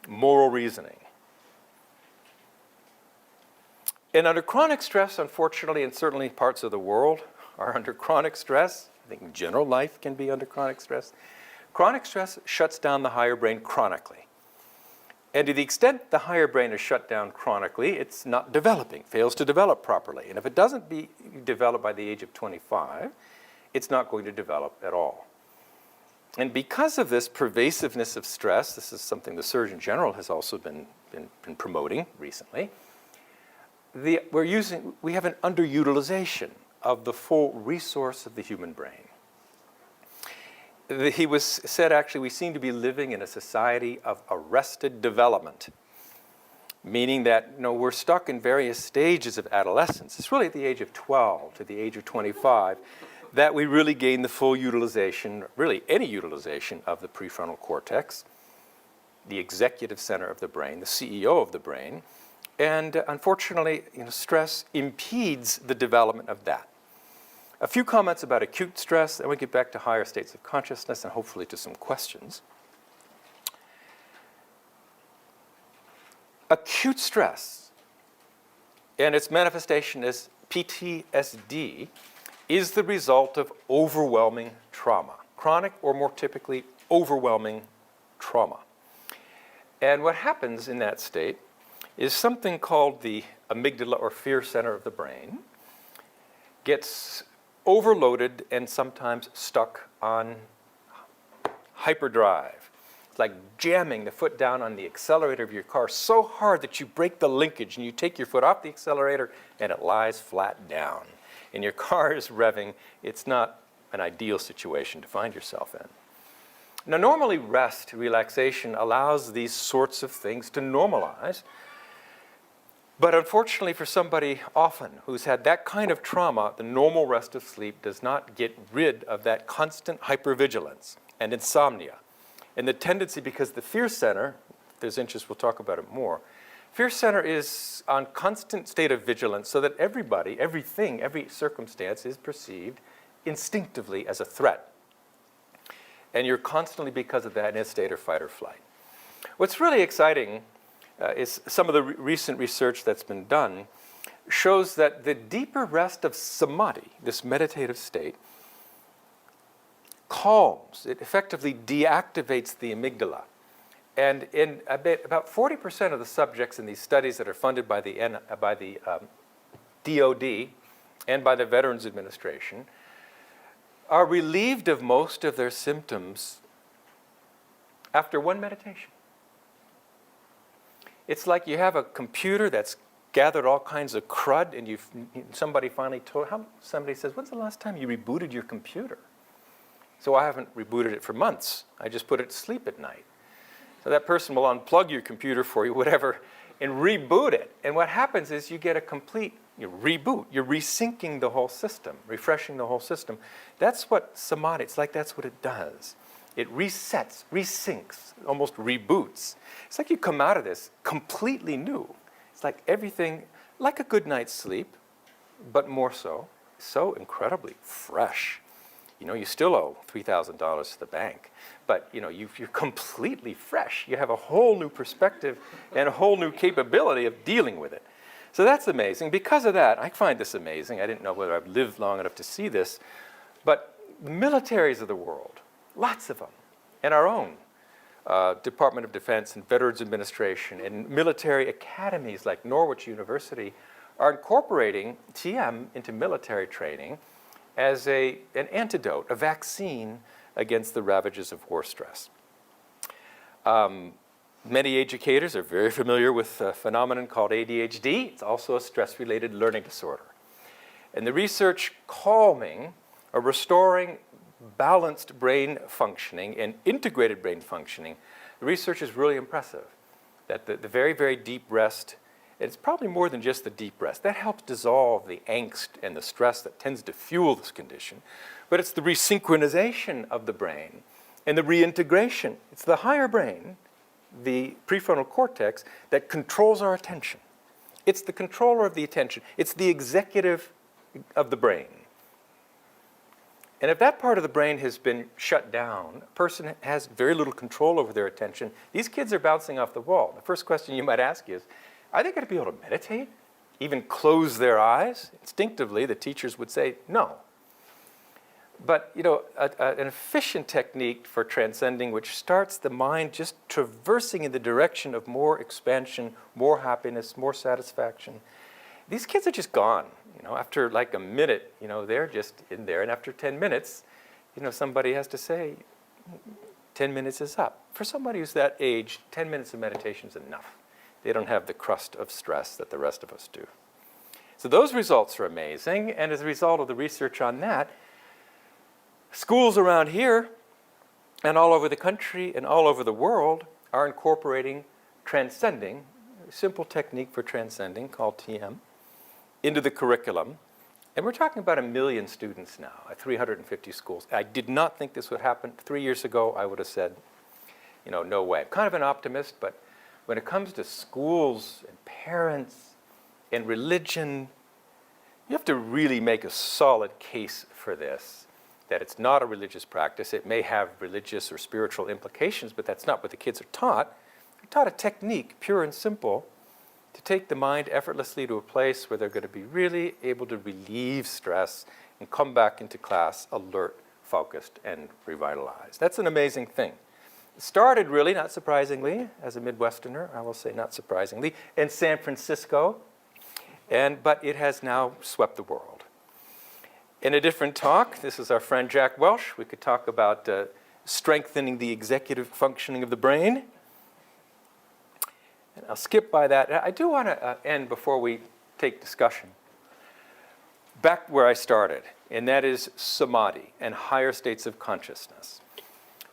moral reasoning. And under chronic stress, unfortunately, and certainly parts of the world are under chronic stress. I think general life can be under chronic stress. Chronic stress shuts down the higher brain chronically. And to the extent the higher brain is shut down chronically, it's not developing, fails to develop properly. And if it doesn't be developed by the age of 25, it's not going to develop at all. And because of this pervasiveness of stress, this is something the Surgeon General has also been promoting recently, we have an underutilization of the full resource of the human brain. He said, actually, we seem to be living in a society of arrested development, meaning that we're stuck in various stages of adolescence. It's really at the age of 12 to the age of 25 that we really gain the full utilization, really any utilization of the prefrontal cortex, the executive center of the brain, the CEO of the brain. And unfortunately, stress impedes the development of that. A few comments about acute stress, then we get back to higher states of consciousness and hopefully to some questions. Acute stress and its manifestation as PTSD is the result of overwhelming trauma, chronic or more typically overwhelming trauma. And what happens in that state is something called the amygdala or fear center of the brain gets overloaded and sometimes stuck on hyperdrive. It's like jamming the foot down on the accelerator of your car so hard that you break the linkage and you take your foot off the accelerator and it lies flat down. And your car is revving. It's not an ideal situation to find yourself in. Now, normally rest, relaxation, allows these sorts of things to normalize. But unfortunately for somebody often who's had that kind of trauma, the normal rest of sleep does not get rid of that constant hypervigilance and insomnia. And the tendency, because the fear center, if there's interest, we'll talk about it more, fear center is on constant state of vigilance so that everybody, everything, every circumstance is perceived instinctively as a threat. And you're constantly, because of that, in a state of fight or flight. What's really exciting is some of the recent research that's been done shows that the deeper rest of samadhi, this meditative state, calms, it effectively deactivates the amygdala. And in about 40% of the subjects in these studies that are funded by the DoD and by the Veterans Administration are relieved of most of their symptoms after one meditation. It's like you have a computer that's gathered all kinds of crud, and somebody finally somebody says, when's the last time you rebooted your computer? So I haven't rebooted it for months. I just put it to sleep at night. So that person will unplug your computer for you, whatever, and reboot it. And what happens is you get a complete reboot. You're resyncing the whole system, refreshing the whole system. That's what samadhi, it's like that's what it does. It resets, resyncs, almost reboots. It's like you come out of this completely new. It's like everything, like a good night's sleep, but more so incredibly fresh. You still owe $3,000 to the bank, but you're completely fresh. You have a whole new perspective and a whole new capability of dealing with it. So that's amazing. Because of that, I find this amazing. I didn't know whether I've lived long enough to see this, but the militaries of the world, lots of them, and our own, Department of Defense and Veterans Administration and military academies like Norwich University are incorporating TM into military training as an antidote, a vaccine against the ravages of war stress. Many educators are very familiar with a phenomenon called ADHD. It's also a stress-related learning disorder. And the research calming or restoring balanced brain functioning and integrated brain functioning, the research is really impressive. That the very, very deep rest, it's probably more than just the deep rest. That helps dissolve the angst and the stress that tends to fuel this condition. But it's the resynchronization of the brain and the reintegration. It's the higher brain, the prefrontal cortex, that controls our attention. It's the controller of the attention. It's the executive of the brain. And if that part of the brain has been shut down, a person has very little control over their attention. These kids are bouncing off the wall. The first question you might ask is, are they going to be able to meditate? Even close their eyes? Instinctively, the teachers would say no. But, you know, an efficient technique for transcending, which starts the mind just traversing in the direction of more expansion, more happiness, more satisfaction. These kids are just gone. You know, after like a minute, you know, they're just in there. And after 10 minutes, you know, somebody has to say, 10 minutes is up. For somebody who's that age, 10 minutes of meditation is enough. They don't have the crust of stress that the rest of us do. So those results are amazing. And as a result of the research on that, schools around here and all over the country and all over the world are incorporating transcending, a simple technique for transcending called TM, into the curriculum. And we're talking about 1 million students now at 350 schools. I did not think this would happen. 3 years ago, I would have said, you know, no way. I'm kind of an optimist, but when it comes to schools and parents and religion, you have to really make a solid case for this, that it's not a religious practice. It may have religious or spiritual implications, but that's not what the kids are taught. They're taught a technique, pure and simple, to take the mind effortlessly to a place where they're going to be really able to relieve stress and come back into class alert, focused, and revitalized. That's an amazing thing. It started really, not surprisingly, as a Midwesterner, I will say not surprisingly, in San Francisco, but it has now swept the world. In a different talk, this is our friend Jack Welch. We could talk about strengthening the executive functioning of the brain. And I'll skip by that. I do want to end before we take discussion. Back where I started, and that is samadhi and higher states of consciousness.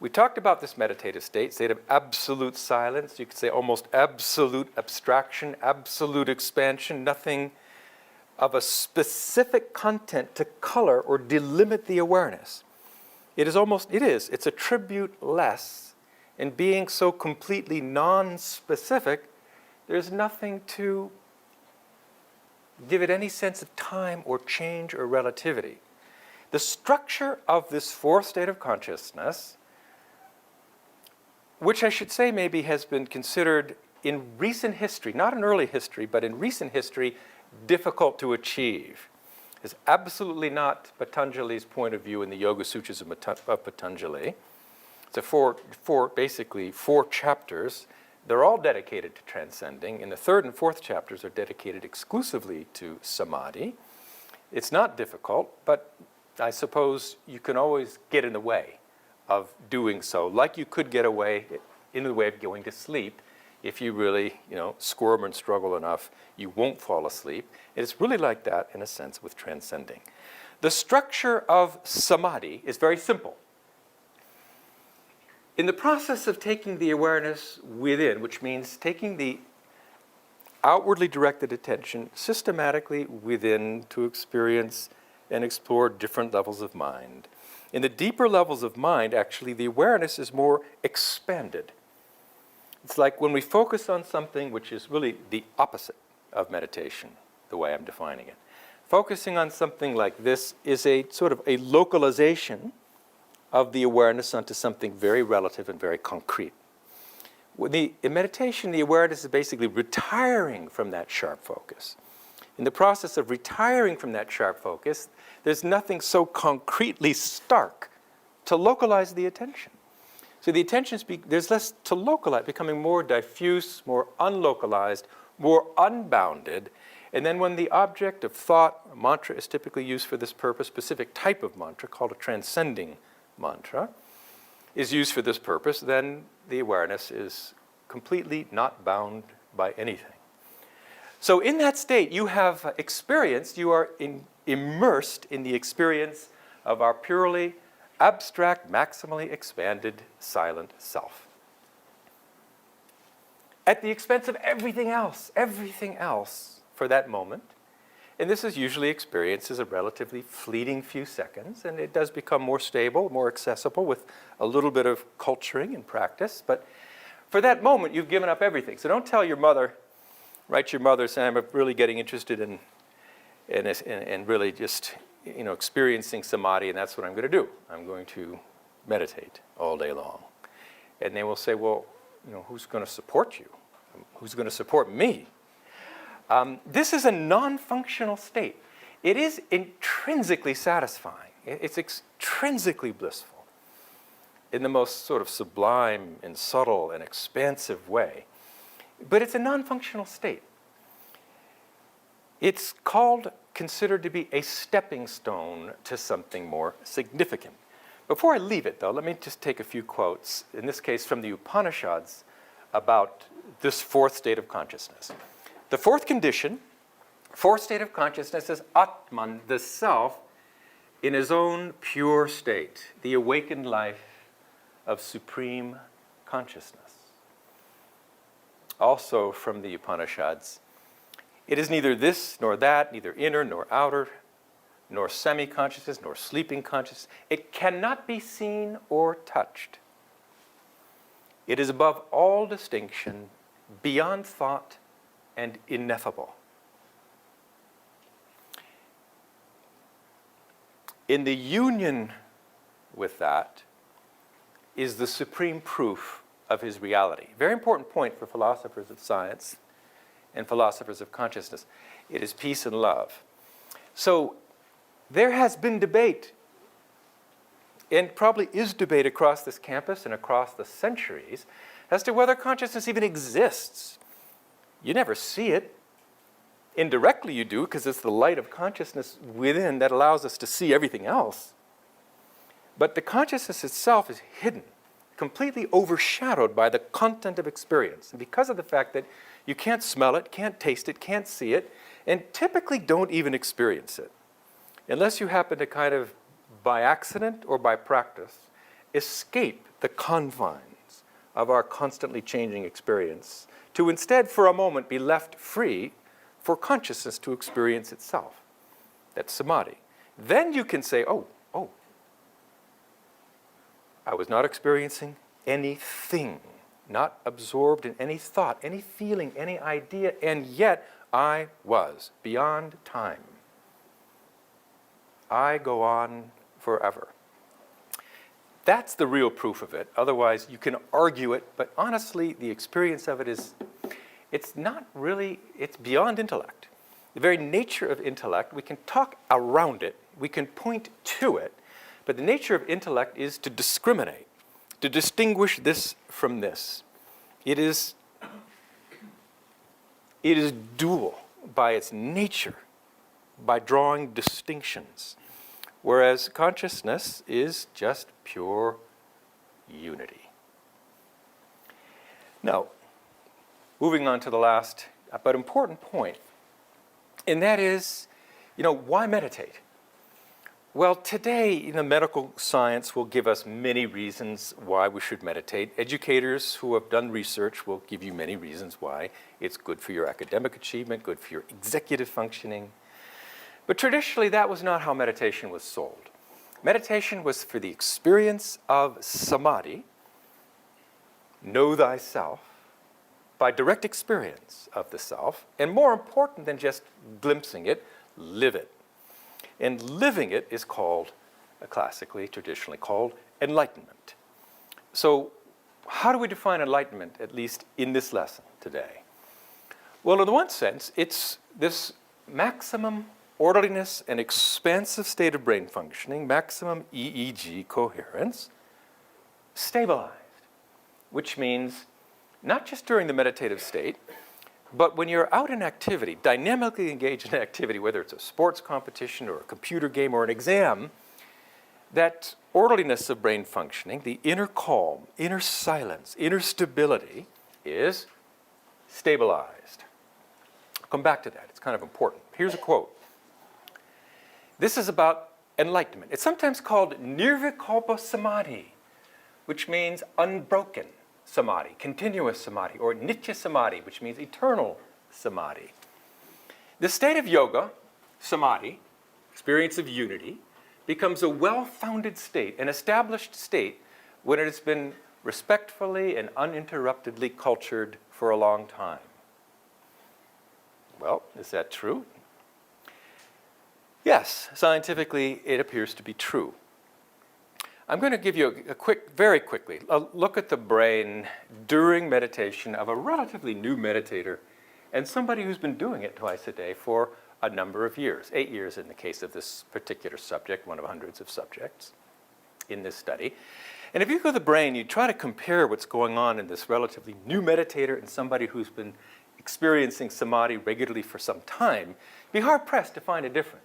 We talked about this meditative state of absolute silence. You could say almost absolute abstraction, absolute expansion, nothing of a specific content to color or delimit the awareness. It's attribute-less. And being so completely non-specific, there's nothing to give it any sense of time or change or relativity. The structure of this fourth state of consciousness, which I should say maybe has been considered in recent history, not in early history, but in recent history, difficult to achieve, is absolutely not Patanjali's point of view in the Yoga Sutras of Patanjali. So basically four chapters. They're all dedicated to transcending, and the third and fourth chapters are dedicated exclusively to samadhi. It's not difficult, but I suppose you can always get in the way of doing so, like you could get away in the way of going to sleep. If you really, squirm and struggle enough, you won't fall asleep. It's really like that, in a sense, with transcending. The structure of samadhi is very simple. In the process of taking the awareness within, which means taking the outwardly directed attention systematically within to experience and explore different levels of mind. In the deeper levels of mind, actually, the awareness is more expanded. It's like when we focus on something which is really the opposite of meditation, the way I'm defining it. Focusing on something like this is a sort of a localization of the awareness onto something very relative and very concrete. In meditation, the awareness is basically retiring from that sharp focus. In the process of retiring from that sharp focus, there's nothing so concretely stark to localize the attention. So the attention there's less to localize, becoming more diffuse, more unlocalized, more unbounded. And then when the object of thought, a mantra is typically used for this purpose, specific type of mantra called a transcending mantra, is used for this purpose, then the awareness is completely not bound by anything. So in that state, you have experienced, you are immersed in the experience of our purely abstract, maximally expanded, silent self. At the expense of everything else for that moment. And this is usually experienced as a relatively fleeting few seconds, and it does become more stable, more accessible with a little bit of culturing and practice. But for that moment, you've given up everything. So don't tell your mother, write your mother saying, I'm really getting interested in really just experiencing samadhi, and that's what I'm going to do. I'm going to meditate all day long. And they will say, well, who's going to support you? Who's going to support me? This is a non-functional state. It is intrinsically satisfying. It's extrinsically blissful in the most sort of sublime and subtle and expansive way. But it's a non-functional state. It's considered to be a stepping stone to something more significant. Before I leave it, though, let me just take a few quotes, in this case from the Upanishads, about this fourth state of consciousness. The fourth state of consciousness is Atman, the self, in his own pure state, the awakened life of supreme consciousness. Also from the Upanishads, it is neither this nor that, neither inner nor outer, nor semi-consciousness, nor sleeping consciousness. It cannot be seen or touched. It is above all distinction, beyond thought, and ineffable. In the union with that is the supreme proof of his reality. Very important point for philosophers of science and philosophers of consciousness. It is peace and love. So there has been debate, and probably is debate across this campus and across the centuries, as to whether consciousness even exists. You never see it. Indirectly you do, because it's the light of consciousness within that allows us to see everything else. But the consciousness itself is hidden, completely overshadowed by the content of experience. And because of the fact that you can't smell it, can't taste it, can't see it, and typically don't even experience it, unless you happen to kind of, by accident or by practice, escape the confines of our constantly changing experience, to instead, for a moment, be left free for consciousness to experience itself. That's samadhi. Then you can say, oh, I was not experiencing anything, not absorbed in any thought, any feeling, any idea, and yet I was beyond time. I go on forever. That's the real proof of it. Otherwise, you can argue it, but honestly, the experience of it is, it's not really, it's beyond intellect. The very nature of intellect, we can talk around it, we can point to it, but the nature of intellect is to discriminate, to distinguish this from this. It is dual by its nature, by drawing distinctions. Whereas consciousness is just pure unity. Now, moving on to the last but important point, and that is, why meditate? Well, today, medical science will give us many reasons why we should meditate. Educators who have done research will give you many reasons why it's good for your academic achievement, good for your executive functioning. But traditionally, that was not how meditation was sold. Meditation was for the experience of samadhi, know thyself, by direct experience of the self, and more important than just glimpsing it, live it. And living it is called, traditionally called, enlightenment. So how do we define enlightenment, at least in this lesson today? Well, in one sense, it's this maximum orderliness and expansive state of brain functioning, maximum EEG coherence, stabilized which means not just during the meditative state, but when you're out in activity, dynamically engaged in activity, whether it's a sports competition or a computer game or an exam, that orderliness of brain functioning, the inner calm, inner silence, inner stability is stabilized. I'll come back to that. It's kind of important. Here's a quote. This is about enlightenment. It's sometimes called nirvikalpa samadhi, which means unbroken samadhi, continuous samadhi, or nitya samadhi, which means eternal samadhi. The state of yoga, samadhi, experience of unity, becomes a well-founded state, an established state, when it has been respectfully and uninterruptedly cultured for a long time. Well, is that true? Yes, scientifically it appears to be true. I'm going to give you very quickly, a look at the brain during meditation of a relatively new meditator and somebody who's been doing it twice a day for a number of years, 8 years in the case of this particular subject, one of hundreds of subjects in this study. And if you go to the brain, you try to compare what's going on in this relatively new meditator and somebody who's been experiencing samadhi regularly for some time, be hard-pressed to find a difference.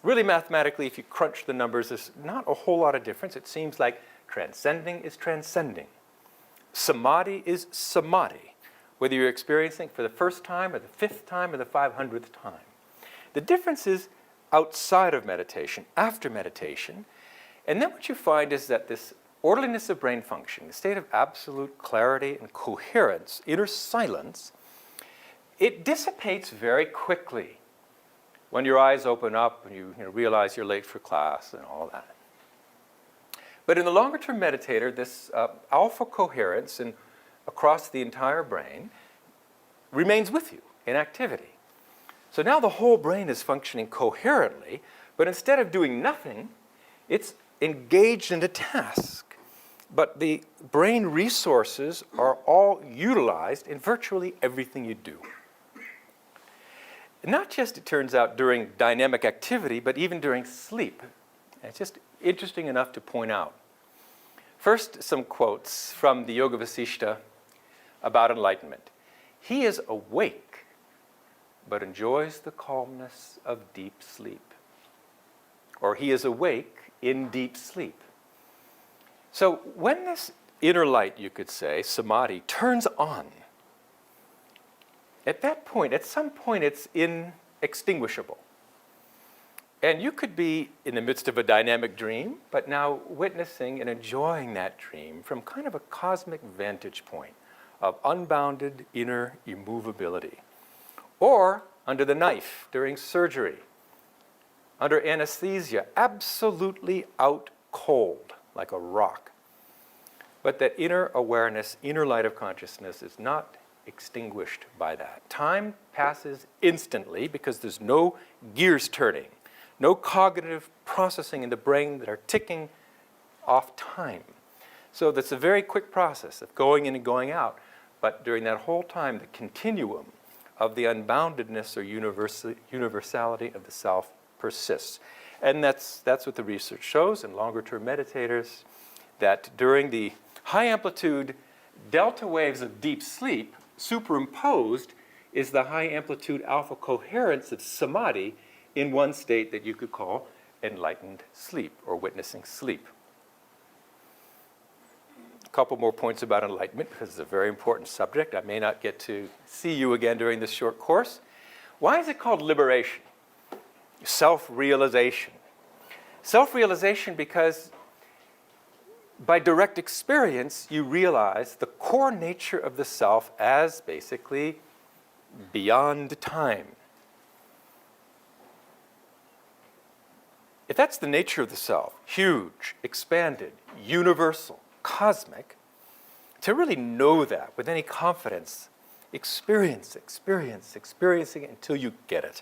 Really, mathematically, if you crunch the numbers, there's not a whole lot of difference. It seems like transcending is transcending. Samadhi is samadhi, whether you're experiencing for the first time or the 5th time or the 500th time. The difference is outside of meditation, after meditation. And then what you find is that this orderliness of brain function, the state of absolute clarity and coherence, inner silence, it dissipates very quickly when your eyes open up and you realize you're late for class and all that. But in the longer-term meditator, this alpha coherence across the entire brain remains with you in activity. So now the whole brain is functioning coherently, but instead of doing nothing, it's engaged in a task. But the brain resources are all utilized in virtually everything you do. Not just, it turns out, during dynamic activity, but even during sleep. And it's just interesting enough to point out. First, some quotes from the Yoga Vasishta about enlightenment. He is awake, but enjoys the calmness of deep sleep. Or he is awake in deep sleep. So when this inner light, you could say, samadhi, turns on, at that point, at some point, it's inextinguishable. And you could be in the midst of a dynamic dream, but now witnessing and enjoying that dream from kind of a cosmic vantage point of unbounded inner immovability. Or under the knife during surgery, under anesthesia, absolutely out cold, like a rock. But that inner awareness, inner light of consciousness is not extinguished by that. Time passes instantly because there's no gears turning, no cognitive processing in the brain that are ticking off time. So that's a very quick process of going in and going out, but during that whole time, the continuum of the unboundedness or universality of the self persists. And that's what the research shows in longer-term meditators, that during the high amplitude delta waves of deep sleep, superimposed is the high amplitude alpha coherence of samadhi in one state that you could call enlightened sleep or witnessing sleep. A couple more points about enlightenment because it's a very important subject. I may not get to see you again during this short course. Why is it called liberation? Self-realization. Self-realization because by direct experience, you realize the core nature of the self as basically beyond time. If that's the nature of the self, huge, expanded, universal, cosmic, to really know that with any confidence, experiencing it until you get it.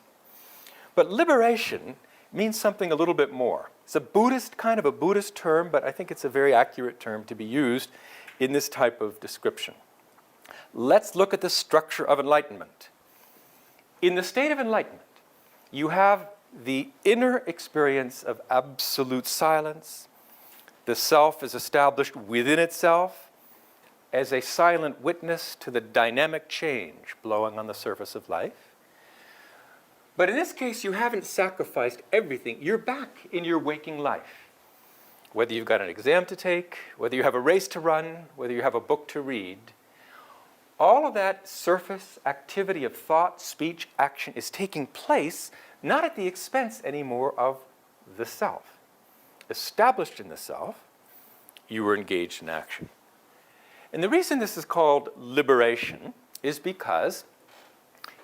But liberation means something a little bit more. It's a Buddhist term, but I think it's a very accurate term to be used in this type of description. Let's look at the structure of enlightenment. In the state of enlightenment, you have the inner experience of absolute silence. The self is established within itself. as a silent witness to the dynamic change blowing on the surface of life. But in this case, you haven't sacrificed everything. You're back in your waking life. Whether you've got an exam to take, whether you have a race to run, whether you have a book to read, all of that surface activity of thought, speech, action is taking place not at the expense anymore of the self. Established in the self, you were engaged in action. And the reason this is called liberation is because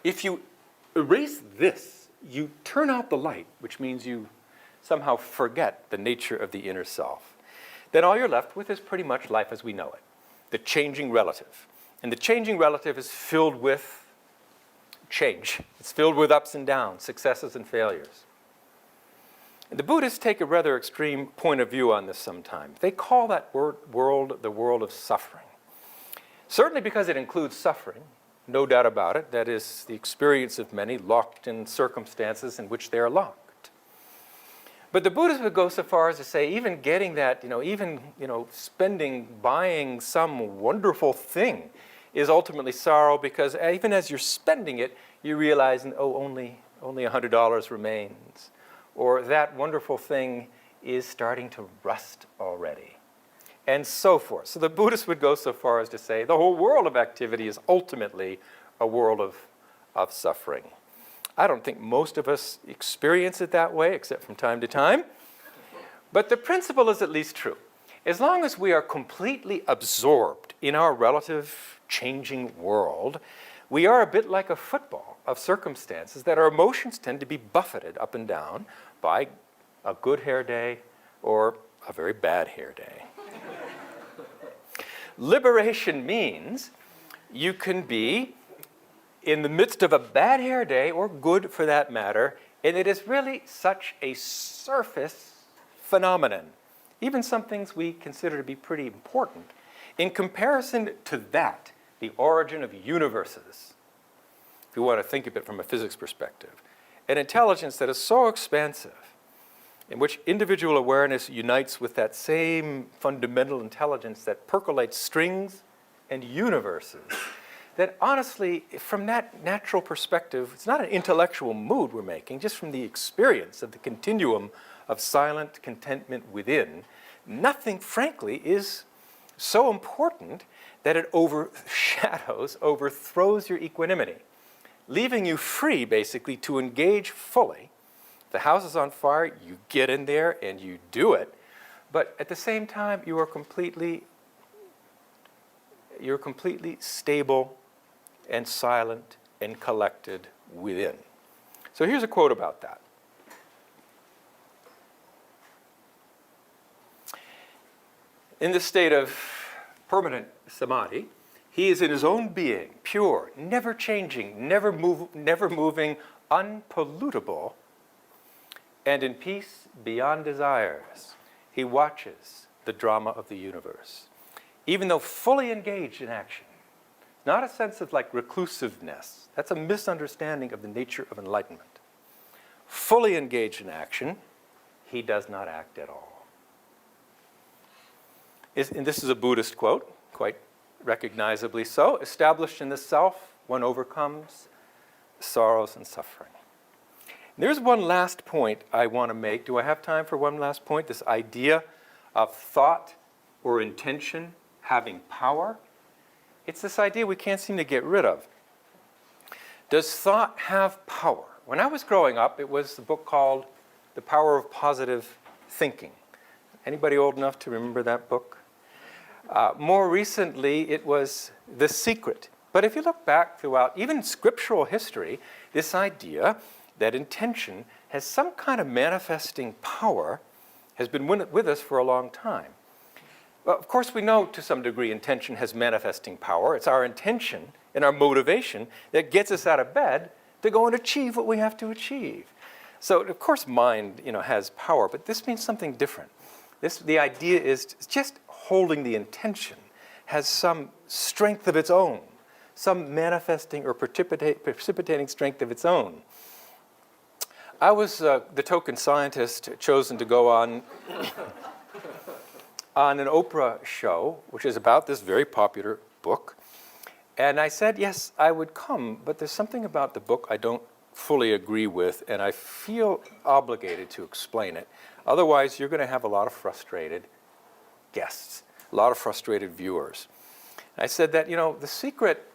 if you erase this, you turn out the light, which means you somehow forget the nature of the inner self. Then all you're left with is pretty much life as we know it, the changing relative. And the changing relative is filled with change. It's filled with ups and downs, successes and failures. And the Buddhists take a rather extreme point of view on this sometimes. They call that world the world of suffering. Certainly because it includes suffering, no doubt about it. That is the experience of many locked in circumstances in which they are locked. But the Buddhists would go so far as to say even getting that, spending, buying some wonderful thing is ultimately sorrow, because even as you're spending it, you realize, oh, only $100 remains. Or that wonderful thing is starting to rust already. And so forth. So the Buddhists would go so far as to say the whole world of activity is ultimately a world of suffering. I don't think most of us experience it that way, except from time to time. But the principle is at least true. As long as we are completely absorbed in our relative changing world, we are a bit like a football of circumstances that our emotions tend to be buffeted up and down by a good hair day or a very bad hair day. Liberation means you can be in the midst of a bad hair day, or good for that matter, and it is really such a surface phenomenon. Even some things we consider to be pretty important. In comparison to that, the origin of universes, if you want to think of it from a physics perspective, an intelligence that is so expansive, in which individual awareness unites with that same fundamental intelligence that percolates strings and universes, that honestly, from that natural perspective, it's not an intellectual mood we're making, just from the experience of the continuum of silent contentment within, nothing, frankly, is so important that it overshadows, overthrows your equanimity, leaving you free, basically, to engage fully. The house is on fire, you get in there and you do it, but at the same time, you're completely stable and silent and collected within. So here's a quote about that. In this state of permanent samadhi, he is in his own being, pure, never changing, never moving, unpollutable, and in peace beyond desires. He watches the drama of the universe, even though fully engaged in action. Not a sense of like reclusiveness. That's a misunderstanding of the nature of enlightenment. Fully engaged in action, he does not act at all. And this is a Buddhist quote, quite recognizably so. Established in the self, one overcomes sorrows and suffering. There's one last point I want to make. Do I have time for one last point? This idea of thought or intention having power. It's this idea we can't seem to get rid of. Does thought have power? When I was growing up, it was the book called The Power of Positive Thinking. Anybody old enough to remember that book? More recently, it was The Secret. But if you look back throughout even scriptural history, this idea that intention has some kind of manifesting power has been with us for a long time. Well, of course, we know to some degree intention has manifesting power. It's our intention and our motivation that gets us out of bed to go and achieve what we have to achieve. So, of course, mind, has power, but this means something different. The idea is just holding the intention has some strength of its own, some manifesting or precipitating strength of its own. I was the token scientist chosen to go on on an Oprah show, which is about this very popular book. And I said, yes, I would come, but there's something about the book I don't fully agree with, and I feel obligated to explain it. Otherwise, you're going to have a lot of frustrated guests, a lot of frustrated viewers. I said that, the secret,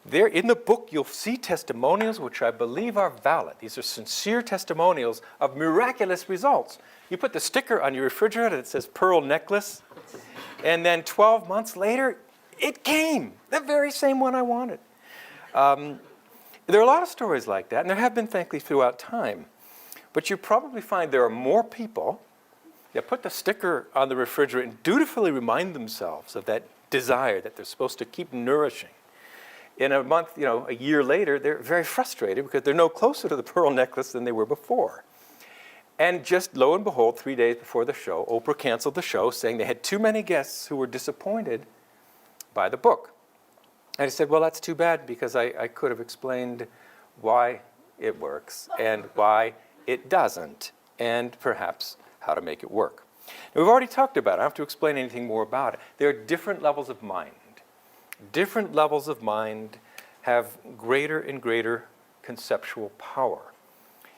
there in the book you'll see testimonials which I believe are valid. These are sincere testimonials of miraculous results. You put the sticker on your refrigerator that says pearl necklace, and then 12 months later, it came, the very same one I wanted. There are a lot of stories like that, and there have been, thankfully, throughout time. But you probably find there are more people that put the sticker on the refrigerator and dutifully remind themselves of that desire that they're supposed to keep nourishing. In a month, a year later, they're very frustrated because they're no closer to the pearl necklace than they were before. And just lo and behold, 3 days before the show, Oprah canceled the show, saying they had too many guests who were disappointed by the book. And I said, well, that's too bad, because I could have explained why it works and why it doesn't, and perhaps how to make it work. Now, we've already talked about it. I don't have to explain anything more about it. There are different levels of mind. Different levels of mind have greater and greater conceptual power,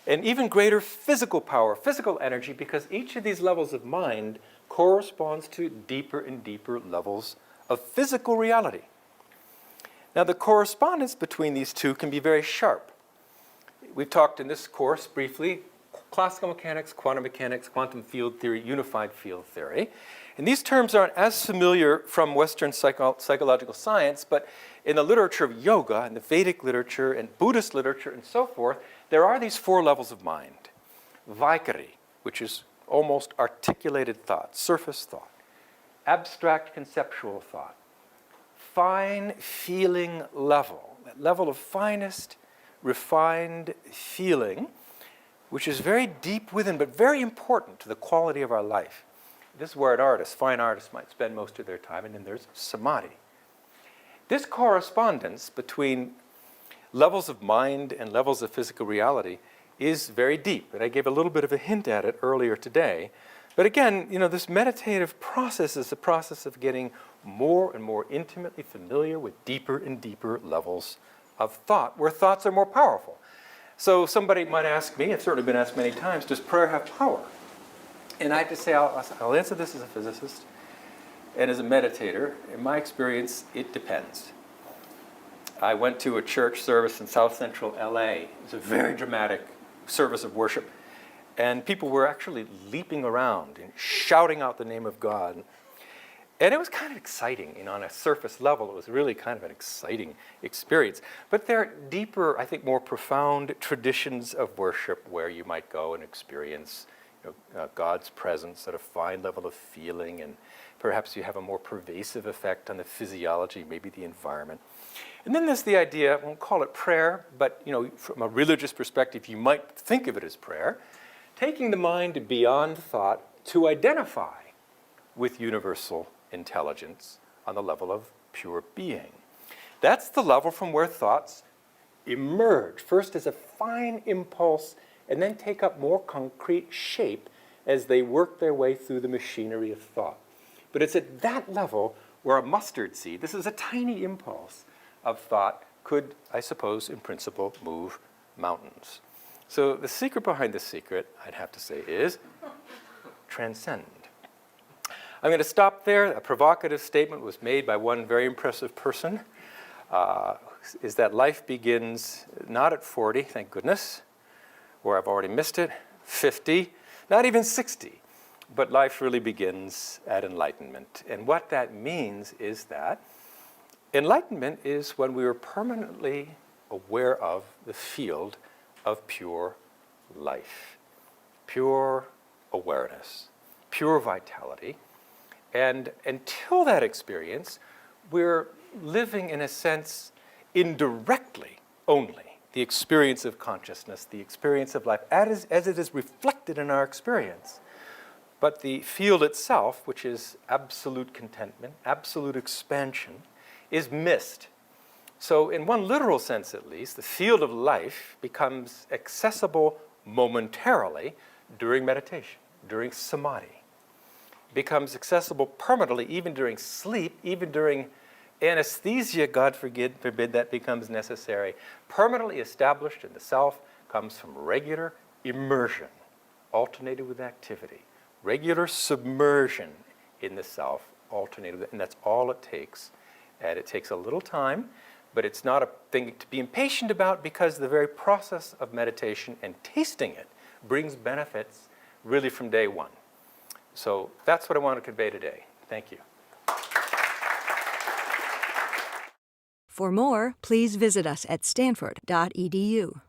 and even greater physical power, physical energy, because each of these levels of mind corresponds to deeper and deeper levels of physical reality. Now, the correspondence between these two can be very sharp. We've talked in this course briefly, classical mechanics, quantum field theory, unified field theory. And these terms aren't as familiar from Western psychological science, but in the literature of yoga and the Vedic literature and Buddhist literature and so forth, there are these 4 levels of mind. Vaikari, which is almost articulated thought, surface thought. Abstract conceptual thought. Fine feeling level, that level of finest, refined feeling, which is very deep within, but very important to the quality of our life. This is where fine artists might spend most of their time, and then there's samadhi. This correspondence between levels of mind and levels of physical reality is very deep, and I gave a little bit of a hint at it earlier today. But again, this meditative process is the process of getting more and more intimately familiar with deeper and deeper levels of thought, where thoughts are more powerful. So somebody might ask me, I've certainly been asked many times, does prayer have power? And I have to say, I'll answer this as a physicist and as a meditator. In my experience, it depends. I went to a church service in South Central LA. It was a very dramatic service of worship. And people were actually leaping around and shouting out the name of God. And it was kind of exciting, on a surface level. It was really kind of an exciting experience. But there are deeper, I think, more profound traditions of worship where you might go and experience God's presence at a fine level of feeling, and perhaps you have a more pervasive effect on the physiology, maybe the environment. And then there's the idea, I won't call it prayer, but from a religious perspective, you might think of it as prayer, taking the mind beyond thought to identify with universal intelligence on the level of pure being. That's the level from where thoughts emerge, first as a fine impulse, and then take up more concrete shape as they work their way through the machinery of thought. But it's at that level where a mustard seed, this is a tiny impulse of thought, could, I suppose, in principle, move mountains. So the secret behind the secret, I'd have to say, is transcend. I'm going to stop there. A provocative statement was made by one very impressive person, is that life begins not at 40, thank goodness, where I've already missed it, 50, not even 60, but life really begins at enlightenment. And what that means is that enlightenment is when we are permanently aware of the field of pure life, pure awareness, pure vitality. And until that experience, we're living, in a sense, indirectly only the experience of consciousness, the experience of life, as it is reflected in our experience. But the field itself, which is absolute contentment, absolute expansion, is missed. So in one literal sense, at least, the field of life becomes accessible momentarily during meditation, during samadhi. becomes accessible permanently, even during sleep, even during anesthesia, God forbid that becomes necessary. Permanently established in the self comes from regular immersion, alternated with activity. Regular submersion in the self, alternated with, and that's all it takes. And it takes a little time, but it's not a thing to be impatient about, because the very process of meditation and tasting it brings benefits really from day one. So that's what I want to convey today. Thank you. For more, please visit us at stanford.edu.